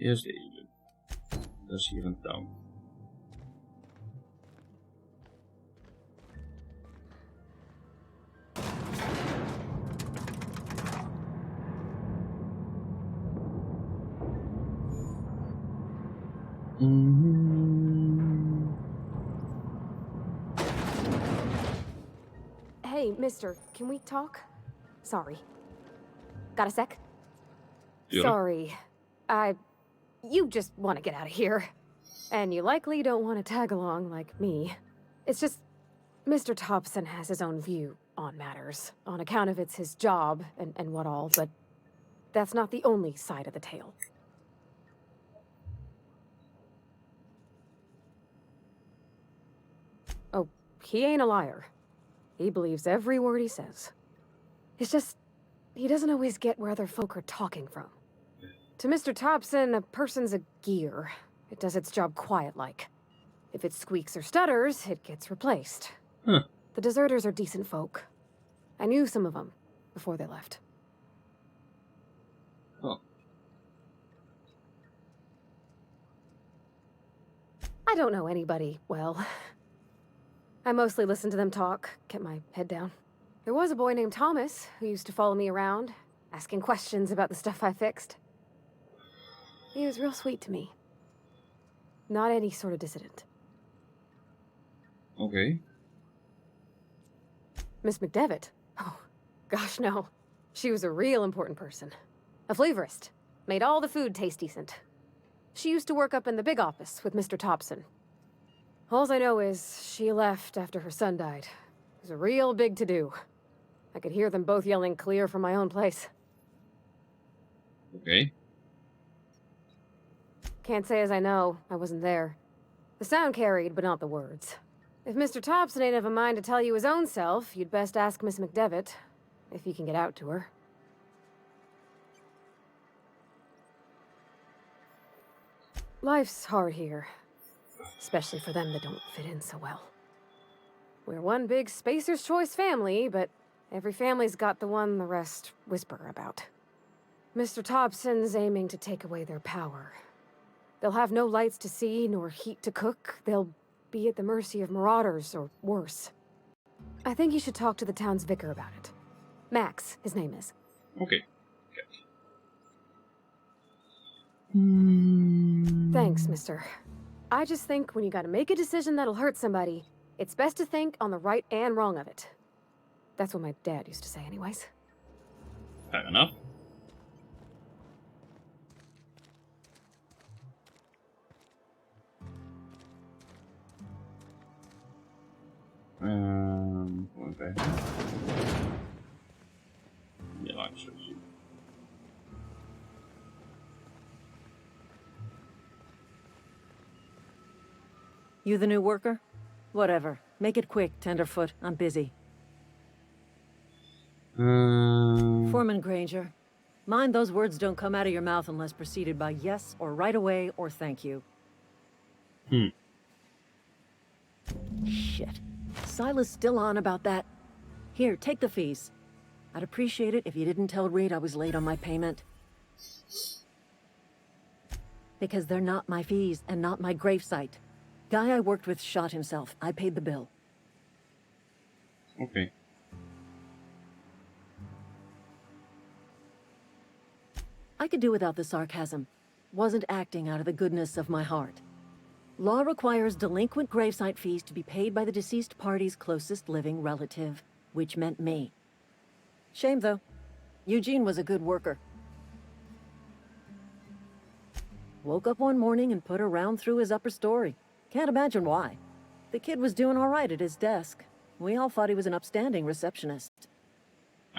Eerst even. Dat is hier een touw. Hey, mister, can we talk? Sorry. Got a sec? Yeah. Sorry. You just want to get out of here. And you likely don't want to tag along like me. It's just, Mr. Thompson has his own view on matters, on account of it's his job and what all, but that's not the only side of the tale. Oh, he ain't a liar. He believes every word he says. It's just, he doesn't always get where other folk are talking from. To Mr. Thompson, a person's a gear. It does its job quiet-like. If it squeaks or stutters, it gets replaced. Huh. The deserters are decent folk. I knew some of them before they left. Oh. I don't know anybody well. I mostly listened to them talk, kept my head down. There was a boy named Thomas who used to follow me around, asking questions about the stuff I fixed. He was real sweet to me. Not any sort of dissident. Okay. Miss McDevitt? Oh, gosh, no. She was a real important person. A flavorist. Made all the food taste decent. She used to work up in the big office with Mr. Thompson. All I know is she left after her son died. It was a real big to-do. I could hear them both yelling clear from my own place. Okay. Can't say as I know. I wasn't there. The sound carried, but not the words. If Mr. Thompson ain't of a mind to tell you his own self, you'd best ask Miss McDevitt, if you can get out to her. Life's hard here, especially for them that don't fit in so well. We're one big Spacer's Choice family, but every family's got the one the rest whisper about. Mr. Thompson's aiming to take away their power. They'll have no lights to see, nor heat to cook. They'll be at the mercy of marauders, or worse. I think you should talk to the town's vicar about it. Max, his name is. Okay. Thanks, mister. I just think when you gotta make a decision that'll hurt somebody, it's best to think on the right and wrong of it. That's what my dad used to say anyways. Fair enough. Gewoon kijken. Ja, ik zou zien. You the new worker? Whatever. Make it quick, Tenderfoot. I'm busy. Foreman Granger. Mind those words don't come out of your mouth unless preceded by yes or right away or thank you. Shit. Silas still on about that. Here, take the fees. I'd appreciate it if you didn't tell Reed I was late on my payment. Because they're not my fees and not my gravesite. Guy I worked with shot himself. I paid the bill. Okay. I could do without the sarcasm. Wasn't acting out of the goodness of my heart. Law requires delinquent gravesite fees to be paid by the deceased party's closest living relative, which meant me. Shame, though. Eugene was a good worker. Woke up one morning and put a round through his upper story. Can't imagine why. The kid was doing all right at his desk. We all thought he was an upstanding receptionist.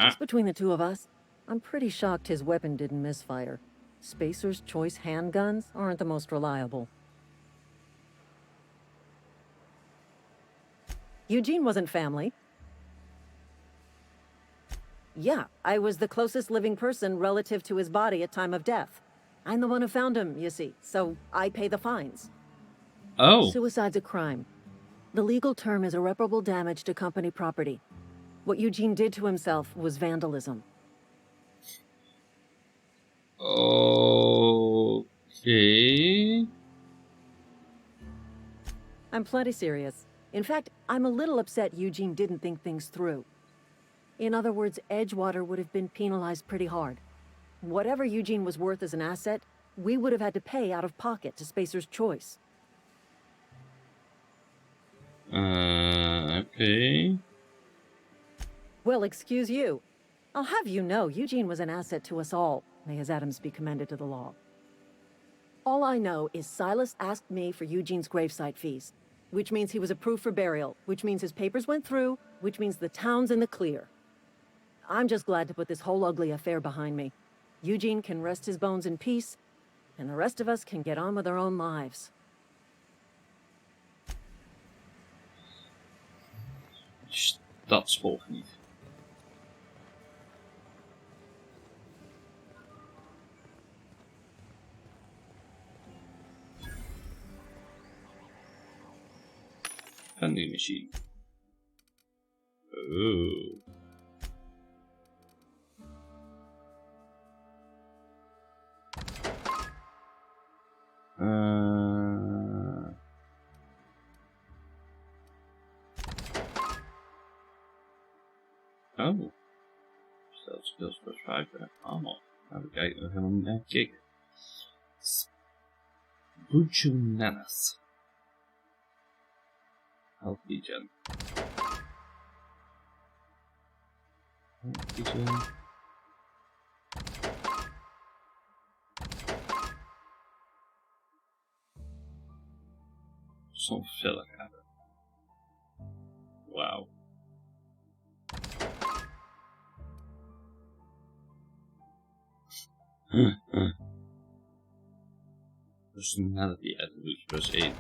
Just between the two of us, I'm pretty shocked his weapon didn't misfire. Spacer's Choice handguns aren't the most reliable. Eugene wasn't family. Yeah, I was the closest living person relative to his body at time of death. I'm the one who found him, you see, so I pay the fines. Oh. Suicide's a crime. The legal term is irreparable damage to company property. What Eugene did to himself was vandalism. Okay. Okay. I'm plenty serious. In fact, I'm a little upset Eugene didn't think things through. In other words, Edgewater would have been penalized pretty hard. Whatever Eugene was worth as an asset, we would have had to pay out of pocket to Spacer's Choice. Okay. Well, excuse you. I'll have you know, Eugene was an asset to us all. May his atoms be commended to the law. All I know is Silas asked me for Eugene's gravesite fees, which means he was approved for burial, which means his papers went through, which means the town's in the clear. I'm just glad to put this whole ugly affair behind me. Eugene can rest his bones in peace, and the rest of us can get on with our own lives. Dat spoort niet. Vending machine. Oh. Oh. Stel skills plus 5 allemaal. Even kijken, we gaan hem naar kijken. Bujonanas. Health regen. Health regen. Zo'n filler hebben. Wauw. Personality attributes plus 1.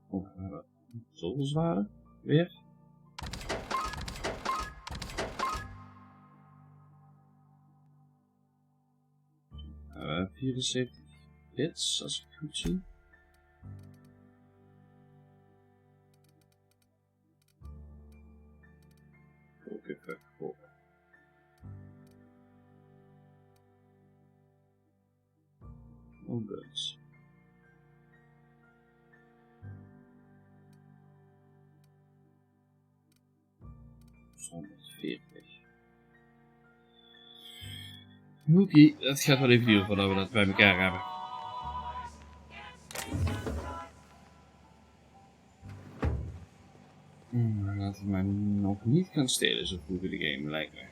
Oh, zoveel zware? Weer? 74 hits, als ik het goed zie. Ook even kopen. Onguns. Oké, dat gaat wel even duren voordat we dat bij elkaar hebben. Laat het mij nog niet gaan stelen zo vroeg in de game, lijkt me.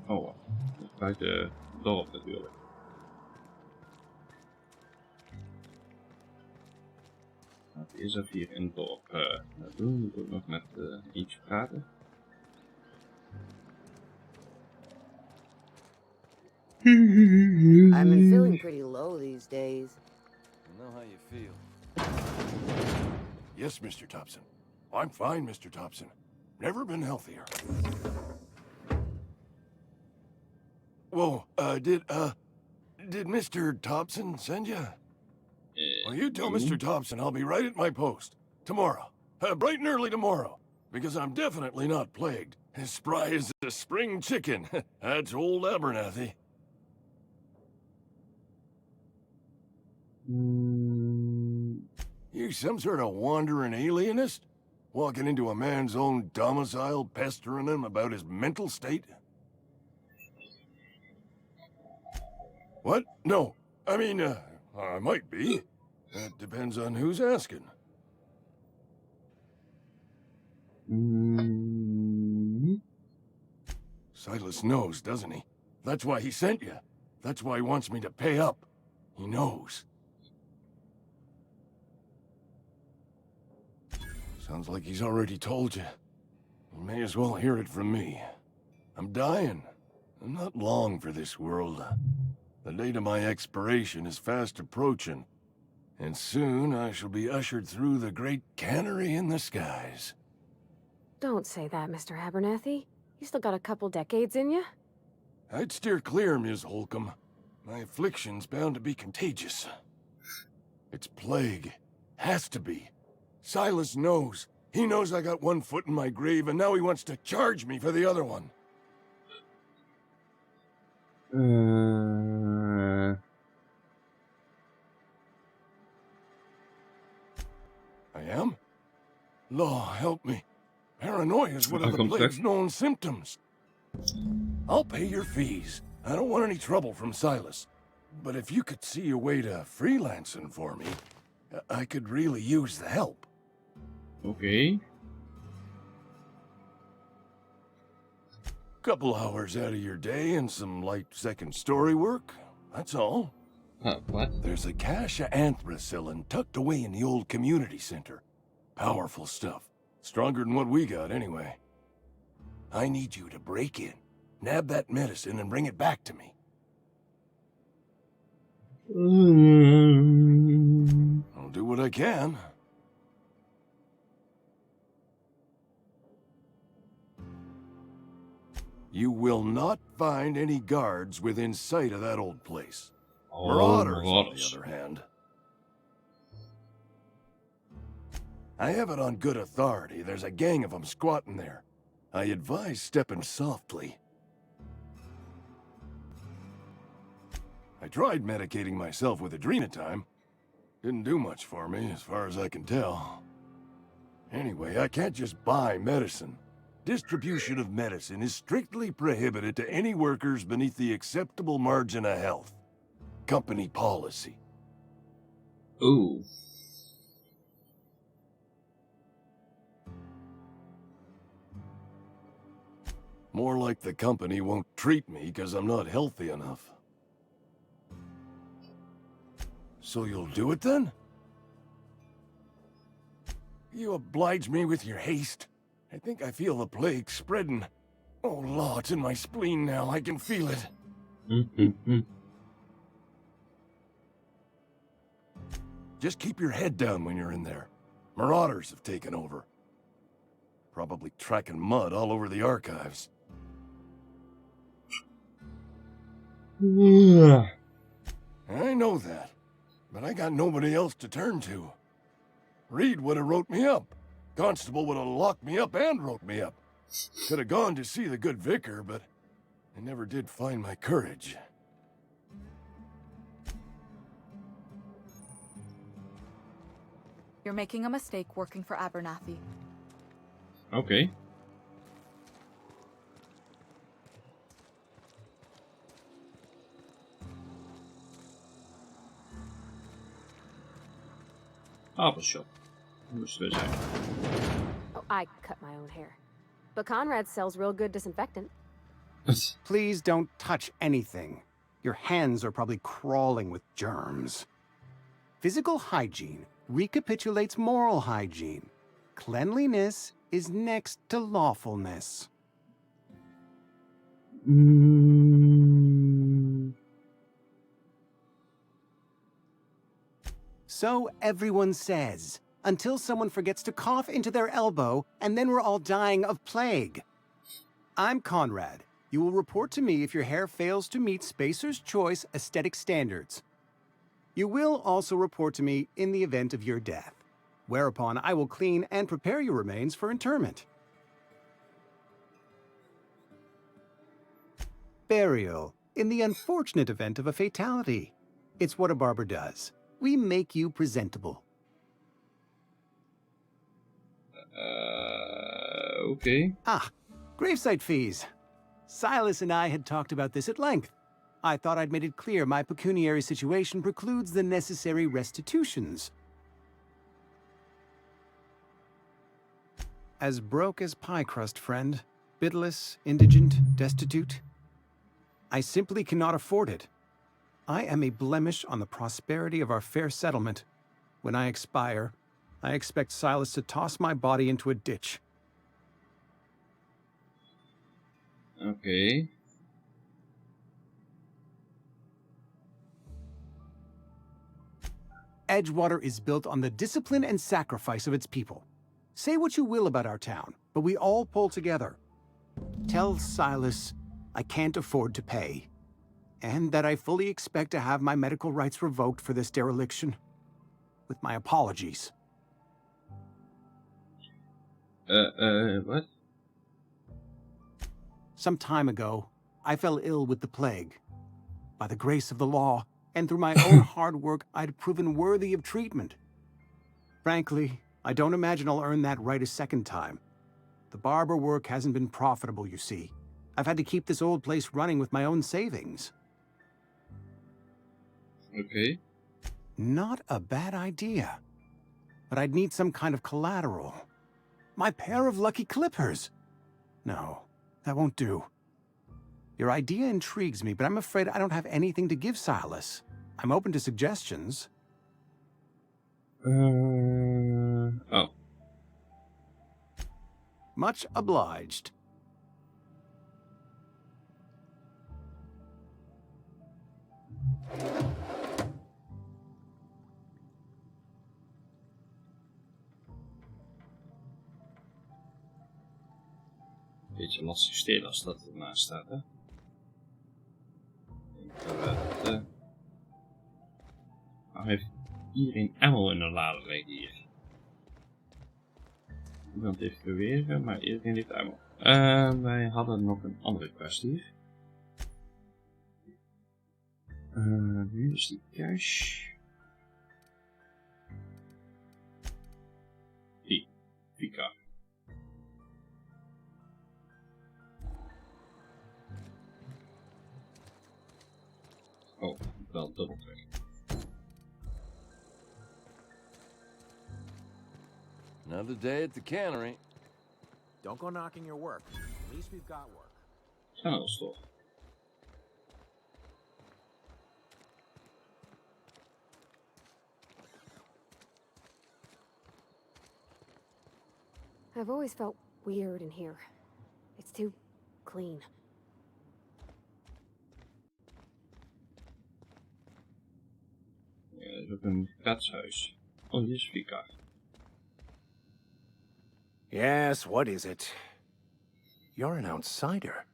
Oh, buiten het dorp natuurlijk. Laten we eerst even hier in het dorp doen. We moeten ook nog met eentje praten. I've been feeling pretty low these days. I know how you feel. Yes, Mr. Thompson. I'm fine, Mr. Thompson. Never been healthier. Whoa, did Mr. Thompson send you? Well, you tell Mr. Thompson I'll be right at my post. Tomorrow. Bright and early tomorrow. Because I'm definitely not plagued. As spry as a spring chicken. That's old Abernathy. You some sort of wandering alienist? Walking into a man's own domicile, pestering him about his mental state? What? No. I mean, I might be. That depends on who's asking. Silas knows, doesn't he? That's why he sent you. That's why he wants me to pay up. He knows. Sounds like he's already told you. You may as well hear it from me. I'm dying. I'm not long for this world. The date of my expiration is fast approaching, and soon I shall be ushered through the great cannery in the skies. Don't say that, Mr. Abernathy. You still got a couple decades in you. I'd steer clear, Ms. Holcomb. My affliction's bound to be contagious. It's plague. Has to be. Silas knows. He knows I got one foot in my grave, and now he wants to charge me for the other one. I am? Law, help me. Paranoia is one of the plague's known symptoms. I'll pay your fees. I don't want any trouble from Silas. But if you could see a way to freelancing for me, I could really use the help. Okay. Couple hours out of your day and some light second story work. That's all. What? There's a cache of anthracillin tucked away in the old community center. Powerful stuff. Stronger than what we got, anyway. I need you to break in, nab that medicine, and bring it back to me. I'll do what I can. You will not find any guards within sight of that old place. Marauders, on the other hand. I have it on good authority. There's a gang of them squatting there. I advise stepping softly. I tried medicating myself with adrenatime. Didn't do much for me, as far as I can tell. Anyway, I can't just buy medicine. Distribution of medicine is strictly prohibited to any workers beneath the acceptable margin of health. Company policy. Ooh. More like the company won't treat me because I'm not healthy enough. So you'll do it then? You oblige me with your haste. I think I feel the plague spreading. Oh, law, it's in my spleen now. I can feel it. Just keep your head down when you're in there. Marauders have taken over. Probably tracking mud all over the archives. I know that, but I got nobody else to turn to. Reed would have wrote me up. Constable would have locked me up and wrote me up. Could have gone to see the good vicar, but I never did find my courage. You're making a mistake working for Abernathy. Okay. Barber shop. Moesten we zijn. Oh, I cut my own hair. But Conrad sells real good disinfectant. Please don't touch anything. Your hands are probably crawling with germs. Physical hygiene recapitulates moral hygiene. Cleanliness is next to lawfulness. So everyone says, until someone forgets to cough into their elbow, and then we're all dying of plague. I'm Conrad. You will report to me if your hair fails to meet Spacer's Choice aesthetic standards. You will also report to me in the event of your death, whereupon I will clean and prepare your remains for interment. Burial, in the unfortunate event of a fatality. It's what a barber does. We make you presentable. Okay. Ah, gravesite fees. Silas and I had talked about this at length. I thought I'd made it clear my pecuniary situation precludes the necessary restitutions. As broke as pie crust, friend. Bidless, indigent, destitute. I simply cannot afford it. I am a blemish on the prosperity of our fair settlement. When I expire, I expect Silas to toss my body into a ditch. Okay. Edgewater is built on the discipline and sacrifice of its people. Say what you will about our town, but we all pull together. Tell Silas I can't afford to pay, and that I fully expect to have my medical rights revoked for this dereliction. With my apologies. What? Some time ago, I fell ill with the plague. By the grace of the law, and through my own hard work, I'd proven worthy of treatment. Frankly, I don't imagine I'll earn that right a second time. The barber work hasn't been profitable, you see. I've had to keep this old place running with my own savings. Okay. Not a bad idea. But I'd need some kind of collateral. My pair of lucky clippers! No, that won't do. Your idea intrigues me, but I'm afraid I don't have anything to give Silas. I'm open to suggestions. Oh. Much obliged. Beetje lastig stelen als dat ernaast staat, hè? Nou heeft iedereen ammo in een lader liggen hier. Iemand heeft bewegen, maar iedereen heeft ammo. Wij hadden nog een andere quest hier. Nu is die cash. Vika. Oh, wel dubbel terug. Another day at the cannery. Don't go knocking your work. At least we've got work. Handelsstore. I've always felt weird in here. It's too clean. Ja, er is ook een katshuis. Oh, hier is Vika. Yes, what is it? You're an outsider.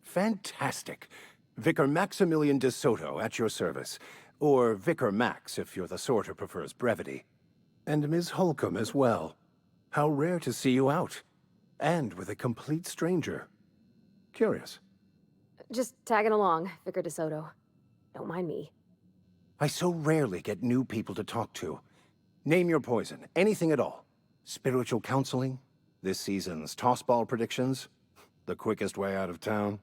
Fantastic. Vicar Maximilian de Soto at your service. Or Vicar Max, if you're the sort who prefers brevity. And Ms. Holcomb as well. How rare to see you out. And with a complete stranger. Curious. Just tagging along, Vicar de Soto. Don't mind me. I so rarely get new people to talk to. Name your poison, anything at all. Spiritual counseling? This season's tossball predictions? The quickest way out of town?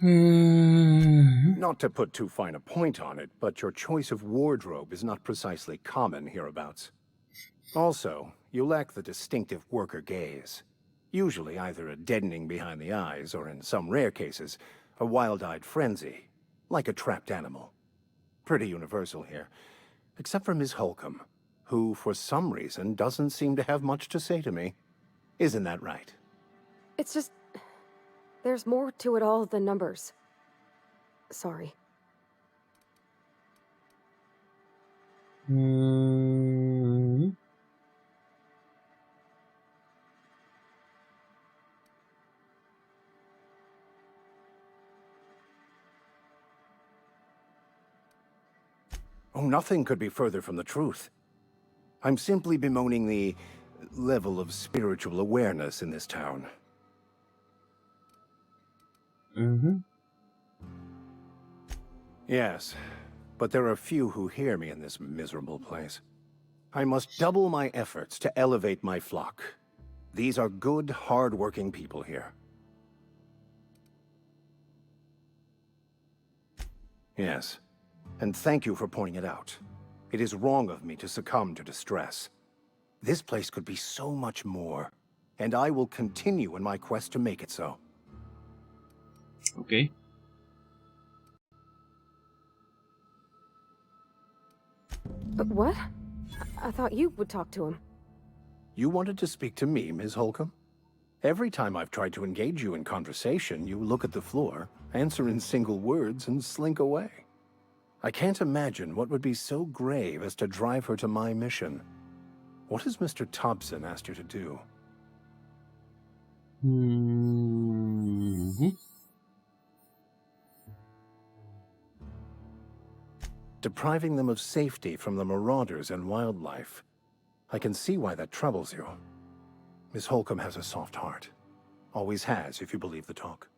Not to put too fine a point on it, but your choice of wardrobe is not precisely common hereabouts. Also, you lack the distinctive worker gaze. Usually either a deadening behind the eyes, or in some rare cases, a wild-eyed frenzy, like a trapped animal. Pretty universal here, except for Ms. Holcomb, who, for some reason, doesn't seem to have much to say to me. Isn't that right? It's just... there's more to it all than numbers. Sorry. Oh, nothing could be further from the truth. I'm simply bemoaning the level of spiritual awareness in this town. Yes, but there are few who hear me in this miserable place. I must double my efforts to elevate my flock. These are good, hard-working people here. Yes, and thank you for pointing it out. It is wrong of me to succumb to distress. This place could be so much more, and I will continue in my quest to make it so. Okay. What? I thought you would talk to him. You wanted to speak to me, Ms. Holcomb? Every time I've tried to engage you in conversation, you look at the floor, answer in single words, and slink away. I can't imagine what would be so grave as to drive her to my mission. What has Mr. Thompson asked you to do? Depriving them of safety from the marauders and wildlife. I can see why that troubles you. Miss Holcomb has a soft heart. Always has, if you believe the talk.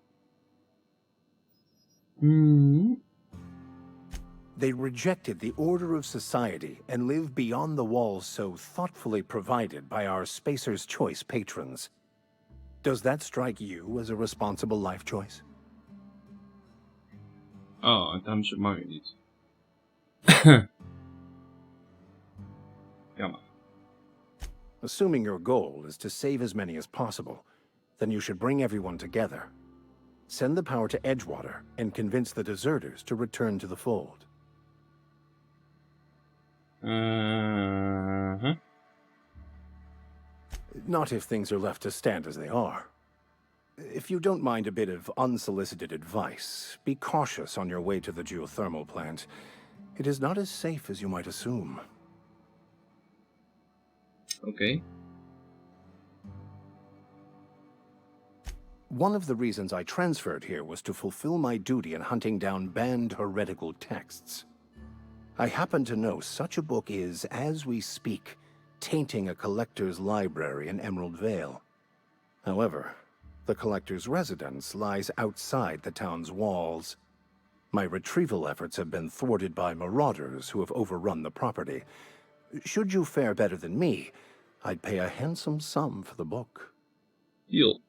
They rejected the order of society and live beyond the walls so thoughtfully provided by our Spacer's Choice patrons. Does that strike you as a responsible life choice? Oh, en daarom mag ik niet. Jammer. Assuming your goal is to save as many as possible, then you should bring everyone together. Send the power to Edgewater and convince the deserters to return to the fold. Not if things are left to stand as they are. If you don't mind a bit of unsolicited advice, be cautious on your way to the geothermal plant. It is not as safe as you might assume. Okay. One of the reasons I transferred here was to fulfill my duty in hunting down banned heretical texts. I happen to know such a book is, as we speak, tainting a collector's library in Emerald Vale. However, the collector's residence lies outside the town's walls. My retrieval efforts have been thwarted by marauders who have overrun the property. Should you fare better than me, I'd pay a handsome sum for the book. Deal.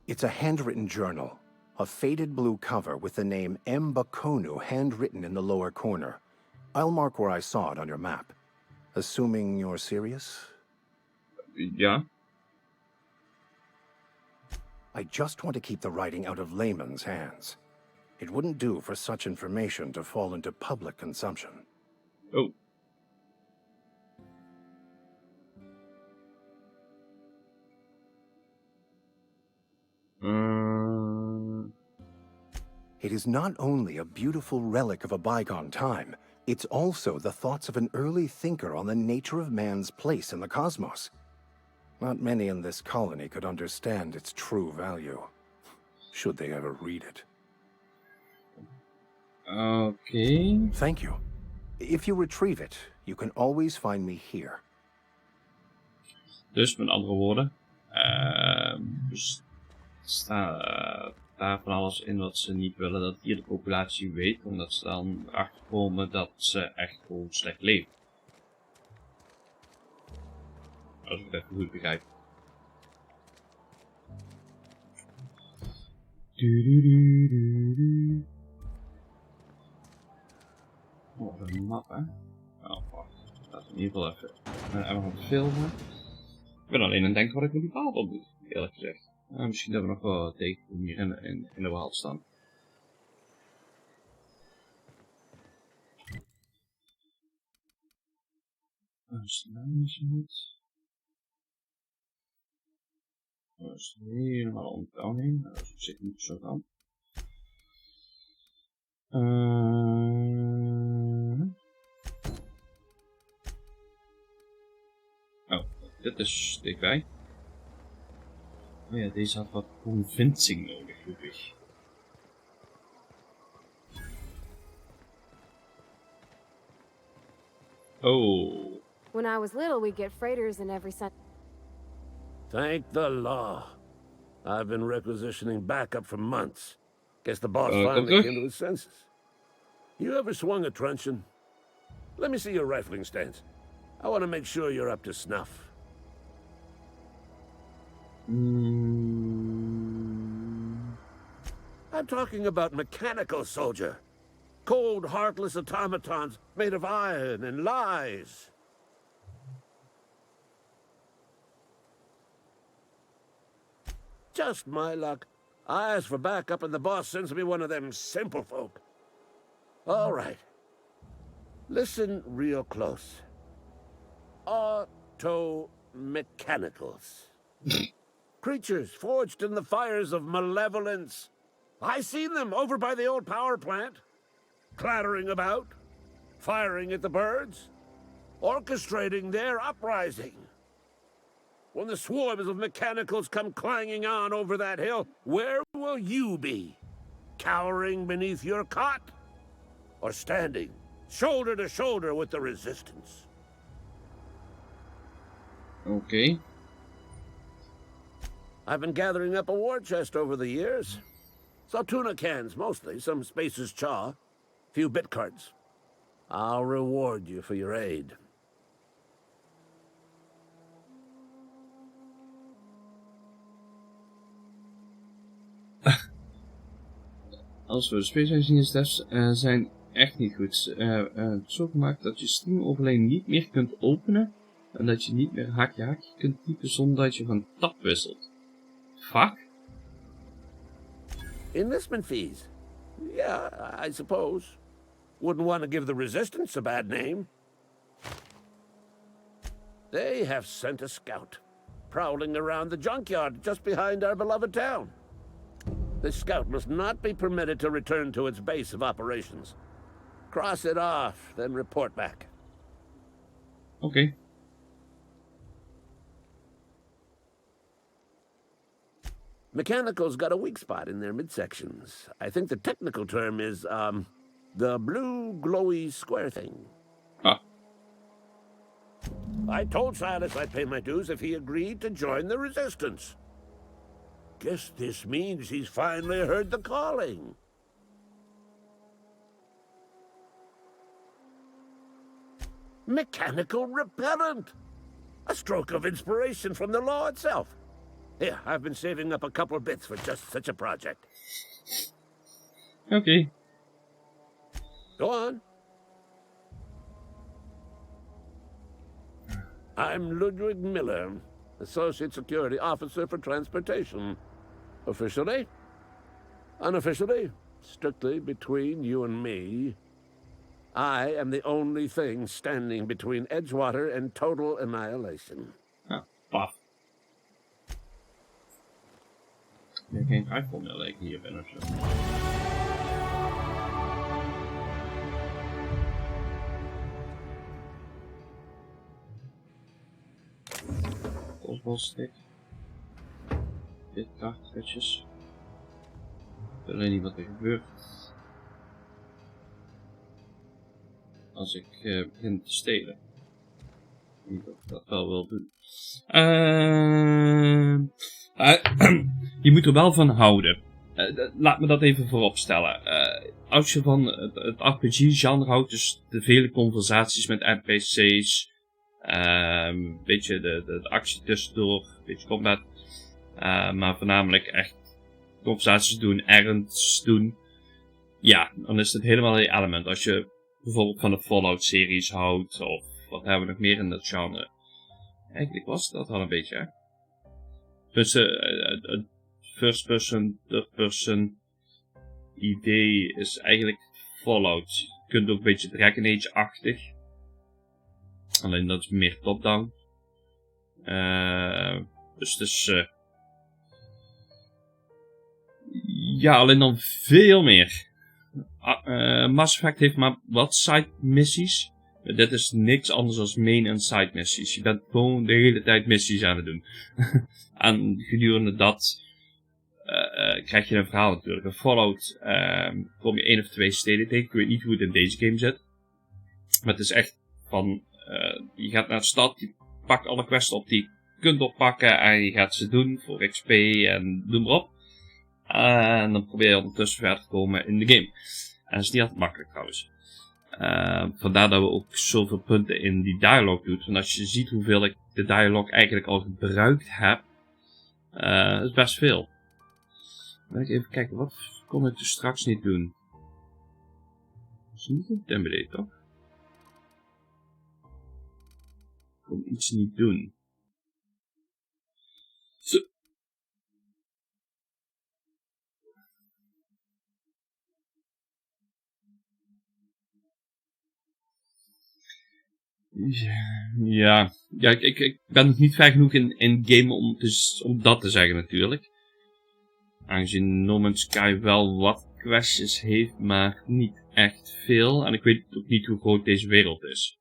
It's a handwritten journal, a faded blue cover with the name M. Bakonu handwritten in the lower corner. I'll mark where I saw it on your map. Assuming you're serious? Yeah. I just want to keep the writing out of layman's hands. It wouldn't do for such information to fall into public consumption. Oh. It is not only a beautiful relic of a bygone time, it's also the thoughts of an early thinker on the nature of man's place in the cosmos. Not many in this colony could understand its true value, should they ever read it. Okay. Thank you. If you retrieve it, you can always find me here. Dus met andere woorden, staat daar van alles in wat ze niet willen dat hier de populatie weet, omdat ze dan erachter komen dat ze echt gewoon slecht leven. Als ik het even goed begrijp. Oh, een map, hè? Oh, wacht. Laten we in ieder geval even gaan filmen. Ik ben alleen aan het denken wat ik met die paal op doe, eerlijk gezegd. Misschien dat we nog wel tegenkomen hier in de wereld staan. Slaan is niet. Dat is helemaal onthouding. Dat is op zich niet zo gaan. Oh, dit is dichtbij. Oh ja, deze had wat convincing nodig, hoop ik. Oh. When I was little, we'd get freighters in every Sunday. Thank the law. I've been requisitioning backup for months. Guess the boss finally came to his senses. You ever swung a truncheon? Let me see your rifling stance. I want to make sure you're up to snuff. I'm talking about mechanical soldier. Cold, heartless automatons made of iron and lies. Just my luck. I ask for backup and the boss sends me one of them simple folk. All right. Listen real close. Automaton. mechanicals. Creatures forged in the fires of malevolence. I seen them over by the old power plant, clattering about, firing at the birds, orchestrating their uprising. When the swarms of mechanicals come clanging on over that hill, where will you be? Cowering beneath your cot? Or standing, shoulder to shoulder with the resistance? Okay. I've been gathering up a war chest over the years. Saw tuna cans, mostly, some Spacer's chaw, few bit cards. I'll reward you for your aid. Als we de Space Engineers devs zijn echt niet goed. Zo gemaakt dat je streamoverlay niet meer kunt openen en dat je niet meer hakje kunt typen zonder dat je van tab wisselt. Fuck? Enlistment fees? Yeah, I suppose. Wouldn't want to give the Resistance a bad name. They have sent a scout, prowling around the junkyard just behind our beloved town. This scout must not be permitted to return to its base of operations. Cross it off, then report back. Okay. Mechanicals got a weak spot in their midsections. I think the technical term is, the blue glowy square thing. Ah. I told Silas I'd pay my dues if he agreed to join the Resistance. Guess this means he's finally heard the calling. Mechanical repellent! A stroke of inspiration from the law itself. Here, I've been saving up a couple of bits for just such a project. Okay. Go on. I'm Ludwig Miller, Associate Security Officer for Transportation. Officially? Unofficially? Strictly between you and me. I am the only thing standing between Edgewater and total annihilation. Ah, paf. Ik geen iPhone meer lijken hier ben ofzo. Osbalstick. Dit cartridges. Ik weet alleen niet wat er gebeurt als ik begin te stelen. Niet dat ik dat wel wil doen. Je moet er wel van houden. Laat me dat even voorop stellen. Als je van het RPG-genre houdt, dus de vele conversaties met NPC's, een beetje de actie tussendoor, een beetje combat, maar voornamelijk echt conversaties doen, errands doen, ja, dan is het helemaal een element. Als je bijvoorbeeld van de Fallout-series houdt, of wat hebben we nog meer in dat genre? Eigenlijk was dat al een beetje, hè? Dus het first-person, third-person idee is eigenlijk Fallout. Je kunt ook een beetje Dragon Age-achtig. Alleen dat is meer top-down. Dus het is... ja, alleen dan veel meer. Mass Effect heeft maar wat side missies. Dit is niks anders dan main en side missies. Je bent gewoon de hele tijd missies aan het doen. En gedurende dat krijg je een verhaal natuurlijk. In Fallout kom je 1 of 2 steden tegen. Ik weet niet hoe het in deze game zit. Maar het is echt van... je gaat naar de stad, je pakt alle quests op die je kunt oppakken. En je gaat ze doen voor XP en noem maar op. En dan probeer je ondertussen verder te komen in de game. En dat is niet altijd makkelijk trouwens. Vandaar dat we ook zoveel punten in die dialoog doen. Want als je ziet hoeveel ik de dialoog eigenlijk al gebruikt heb. Dat is best veel. Dan ga ik even kijken, wat kon ik dus straks niet doen? Dat is niet intimidate, toch? Ik kon iets niet doen. Zo. Ja, ik ben nog niet ver genoeg in game om dat te zeggen natuurlijk. Aangezien No Man's Sky wel wat questjes heeft, maar niet echt veel. En ik weet ook niet hoe groot deze wereld is.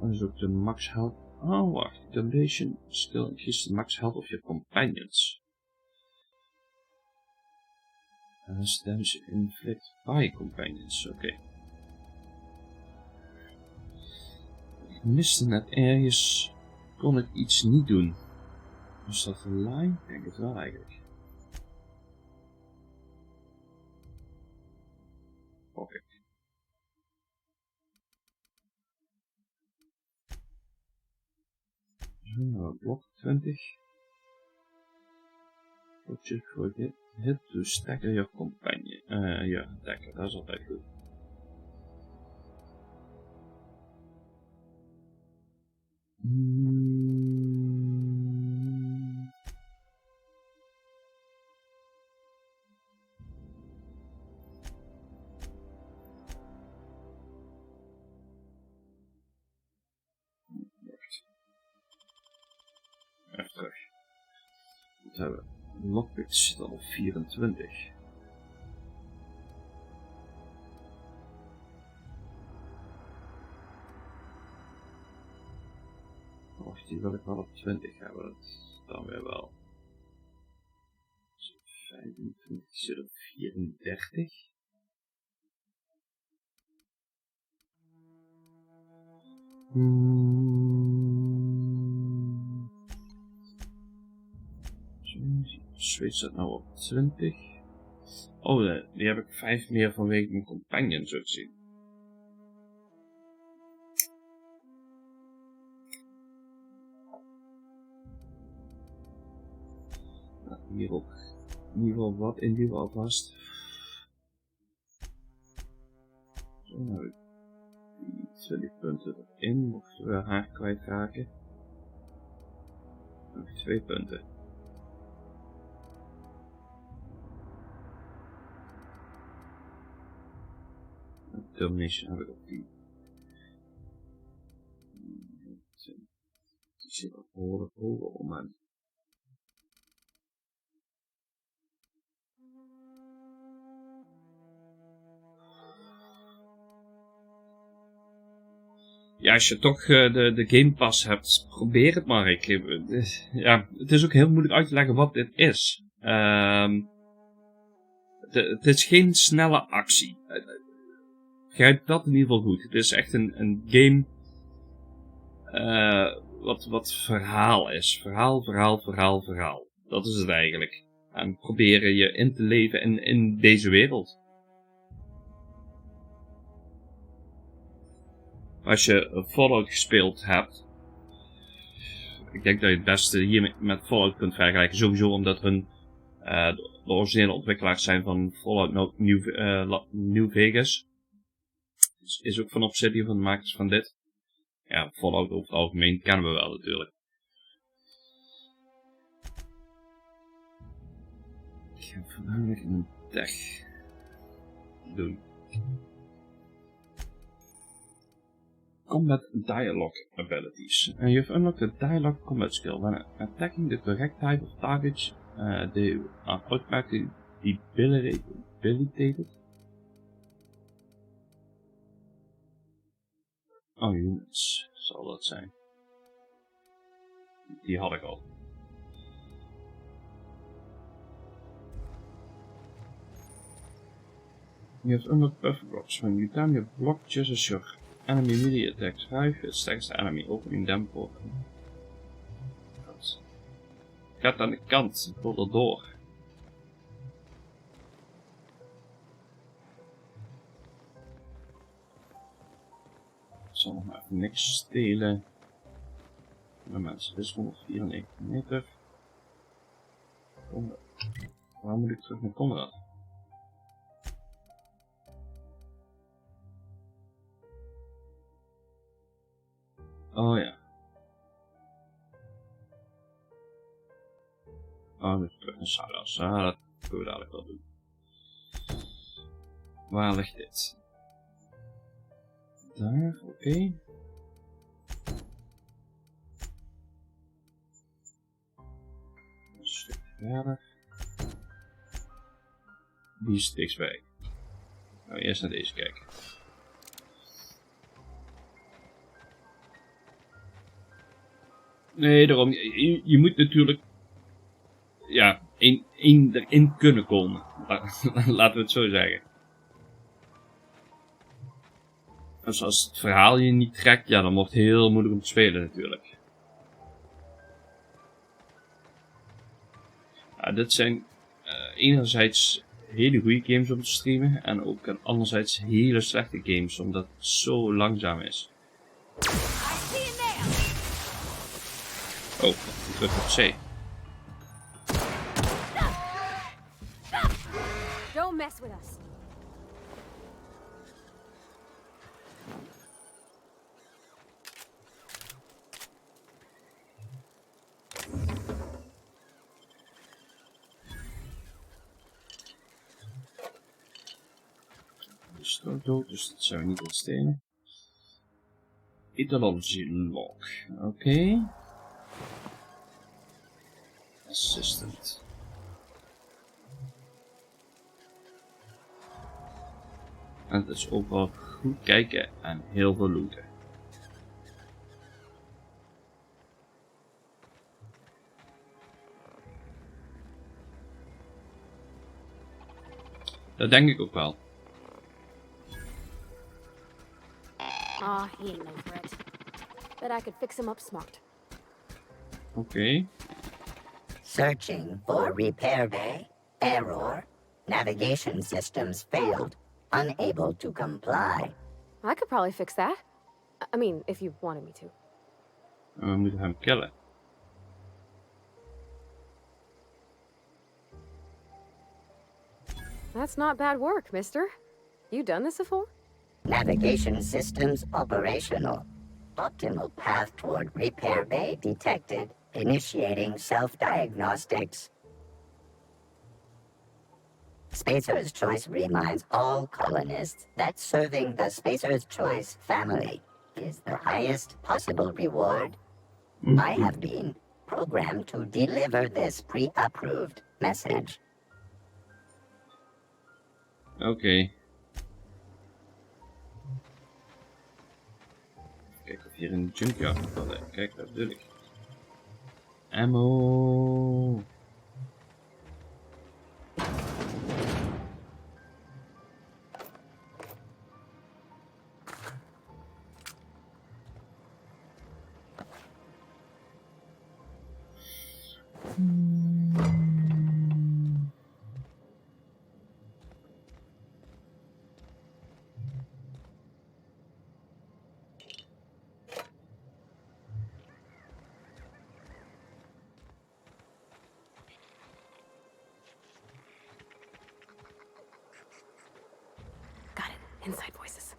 Dat is ook de max health. Oh, wacht. Donation skill increase the max health of your companions. Damage inflict by companions. Oké. Ik miste net ergens. Kon ik iets niet doen. Is dat een line? Ik denk het wel eigenlijk. Oké. Blok 20. Object for hit to stagger your companion. Ja, attacker, dat is altijd goed. Even terug. Wat hebben we? Lockpick zit al op 24. Wacht, die wil ik wel op 20 hebben. Dat dan weer wel. 25 zit op 34. Switch dat nou op 20. Oh, die heb ik 5 meer vanwege mijn companion, zo te zien. Nou, hier ook in ieder geval wat in die alvast. Zo, nou heb ik die 20 punten erin, mochten we haar kwijtraken. Dan heb ik 2 punten. Domination heb ik op 10. Die zit al behoorlijk hoger op man. Ja, als je toch de Game Pass hebt, probeer het maar. Ja, het is ook heel moeilijk uit te leggen wat dit is. Het is geen snelle actie. Begrijp dat in ieder geval goed. Het is echt een game wat verhaal is. Verhaal. Dat is het eigenlijk. En proberen je in te leven in deze wereld. Als je Fallout gespeeld hebt, ik denk dat je het beste hier met Fallout kunt vergelijken. Sowieso omdat hun de originele ontwikkelaars zijn van Fallout New Vegas. Is ook van Obsidian, van de makers van dit. Ja, Fallout over het algemeen kennen we wel natuurlijk. Ik ga voornamelijk in een tech doen. Combat Dialogue Abilities. You have unlocked a dialogue combat skill. When attacking the correct type of targets, they are automatically debilitated. Oh, units zal dat zijn. Die had ik al. You have unlocked buffer blocks. When you time your block just as your enemy melee attacks 5, it stacks the enemy, opening them for. Gaat aan de kant, ik wil er door. Ik zal nog maar even niks stelen. Maar mensen, dit is 194 meter. Waar moet ik terug naar Conrad? Oh ja. Oh, nu terug naar Saras. Ah, dat kunnen we dadelijk wel doen. Waar ligt dit? Daar, oké. Een stuk verder. Die is het dichtstbij. Nou, eerst naar deze kijken. Nee, daarom. Je moet natuurlijk... Ja, erin kunnen komen. Laten we het zo zeggen. Dus als het verhaal je niet trekt, ja, dan wordt het heel moeilijk om te spelen natuurlijk. Ja, dit zijn enerzijds hele goede games om te streamen. En ook anderzijds hele slechte games, omdat het zo langzaam is. Oh, ik druk op C. Don't mess with us. Dus toch dood, dus dat zijn we niet aan stenen. Etymology log, oké. Assistant. En het is ook wel goed kijken en heel veel looten. Dat denk ik ook wel. Aw, he ain't no threat. Bet I could fix him up smart. Oké. Searching for repair bay. Error. Navigation systems failed. Unable to comply. I could probably fix that. I mean, if you wanted me to. We moeten hem killen. That's not bad work, mister. You done this before? Navigation systems operational. Optimal path toward repair bay detected. Initiating self-diagnostics. Spacer's Choice reminds all colonists that serving the Spacer's Choice family is the highest possible reward. I have been programmed to deliver this pre-approved message. Oké. Kijk of hier een junkyard nog wel. Kijk, dat bedoel ik. Ammo. Inside voices.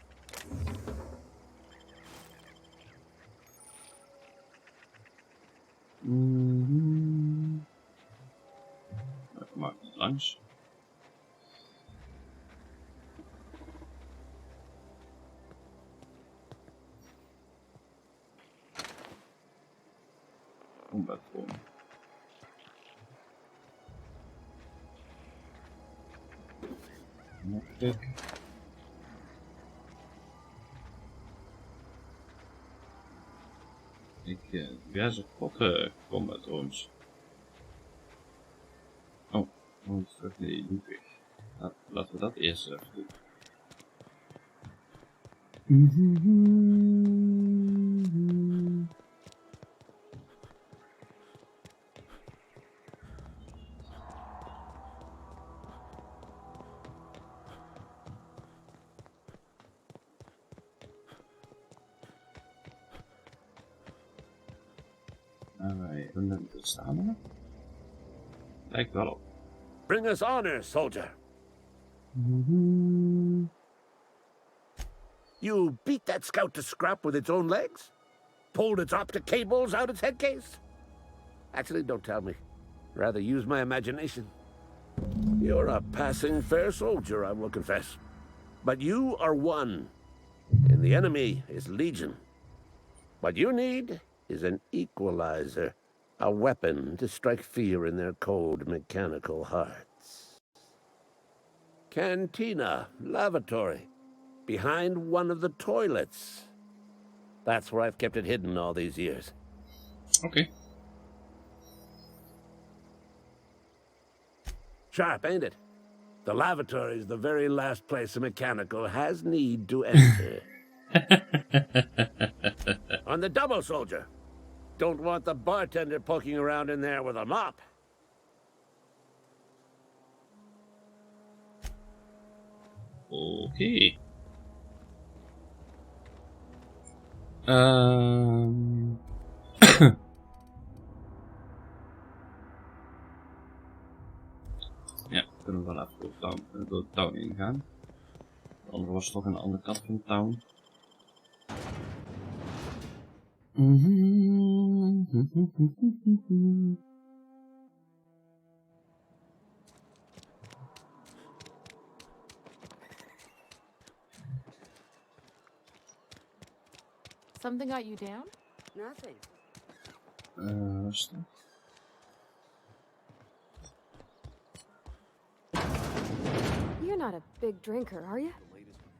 Maar langs. Combat room. Kijk. Diverse korte combat rooms. Oh, we moeten terug naar die loop weg. Laten we dat eerst even doen. Wij hebben het staan. Lijkt wel op. Bring us honor, soldier. You beat that scout to scrap with its own legs? Pulled its optic cables out its head case? Actually, don't tell me. Rather use my imagination. You're a passing fair soldier, I will confess. But you are one, and the enemy is legion. What you need is an equalizer, a weapon to strike fear in their cold mechanical hearts. Cantina, lavatory, behind one of the toilets. That's where I've kept it hidden all these years. Okay. Sharp, ain't it? The lavatory is the very last place a mechanical has need to enter. On the double, soldier. Don't want the bartender poking around in there with a mop. Okay. Ja, kunnen we wel even door de town ingaan. De andere was toch aan de andere kant van de town. Something got you down? Nothing. Wat is dat? You're not a big drinker, are you?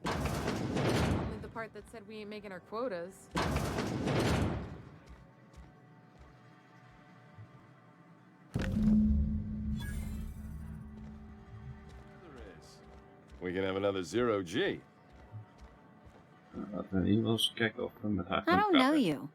Only the part that said we ain't making our quotas. We can have another 0G. Laten we hier wel eens kijken of we met haar I kunnen don't know praten. you.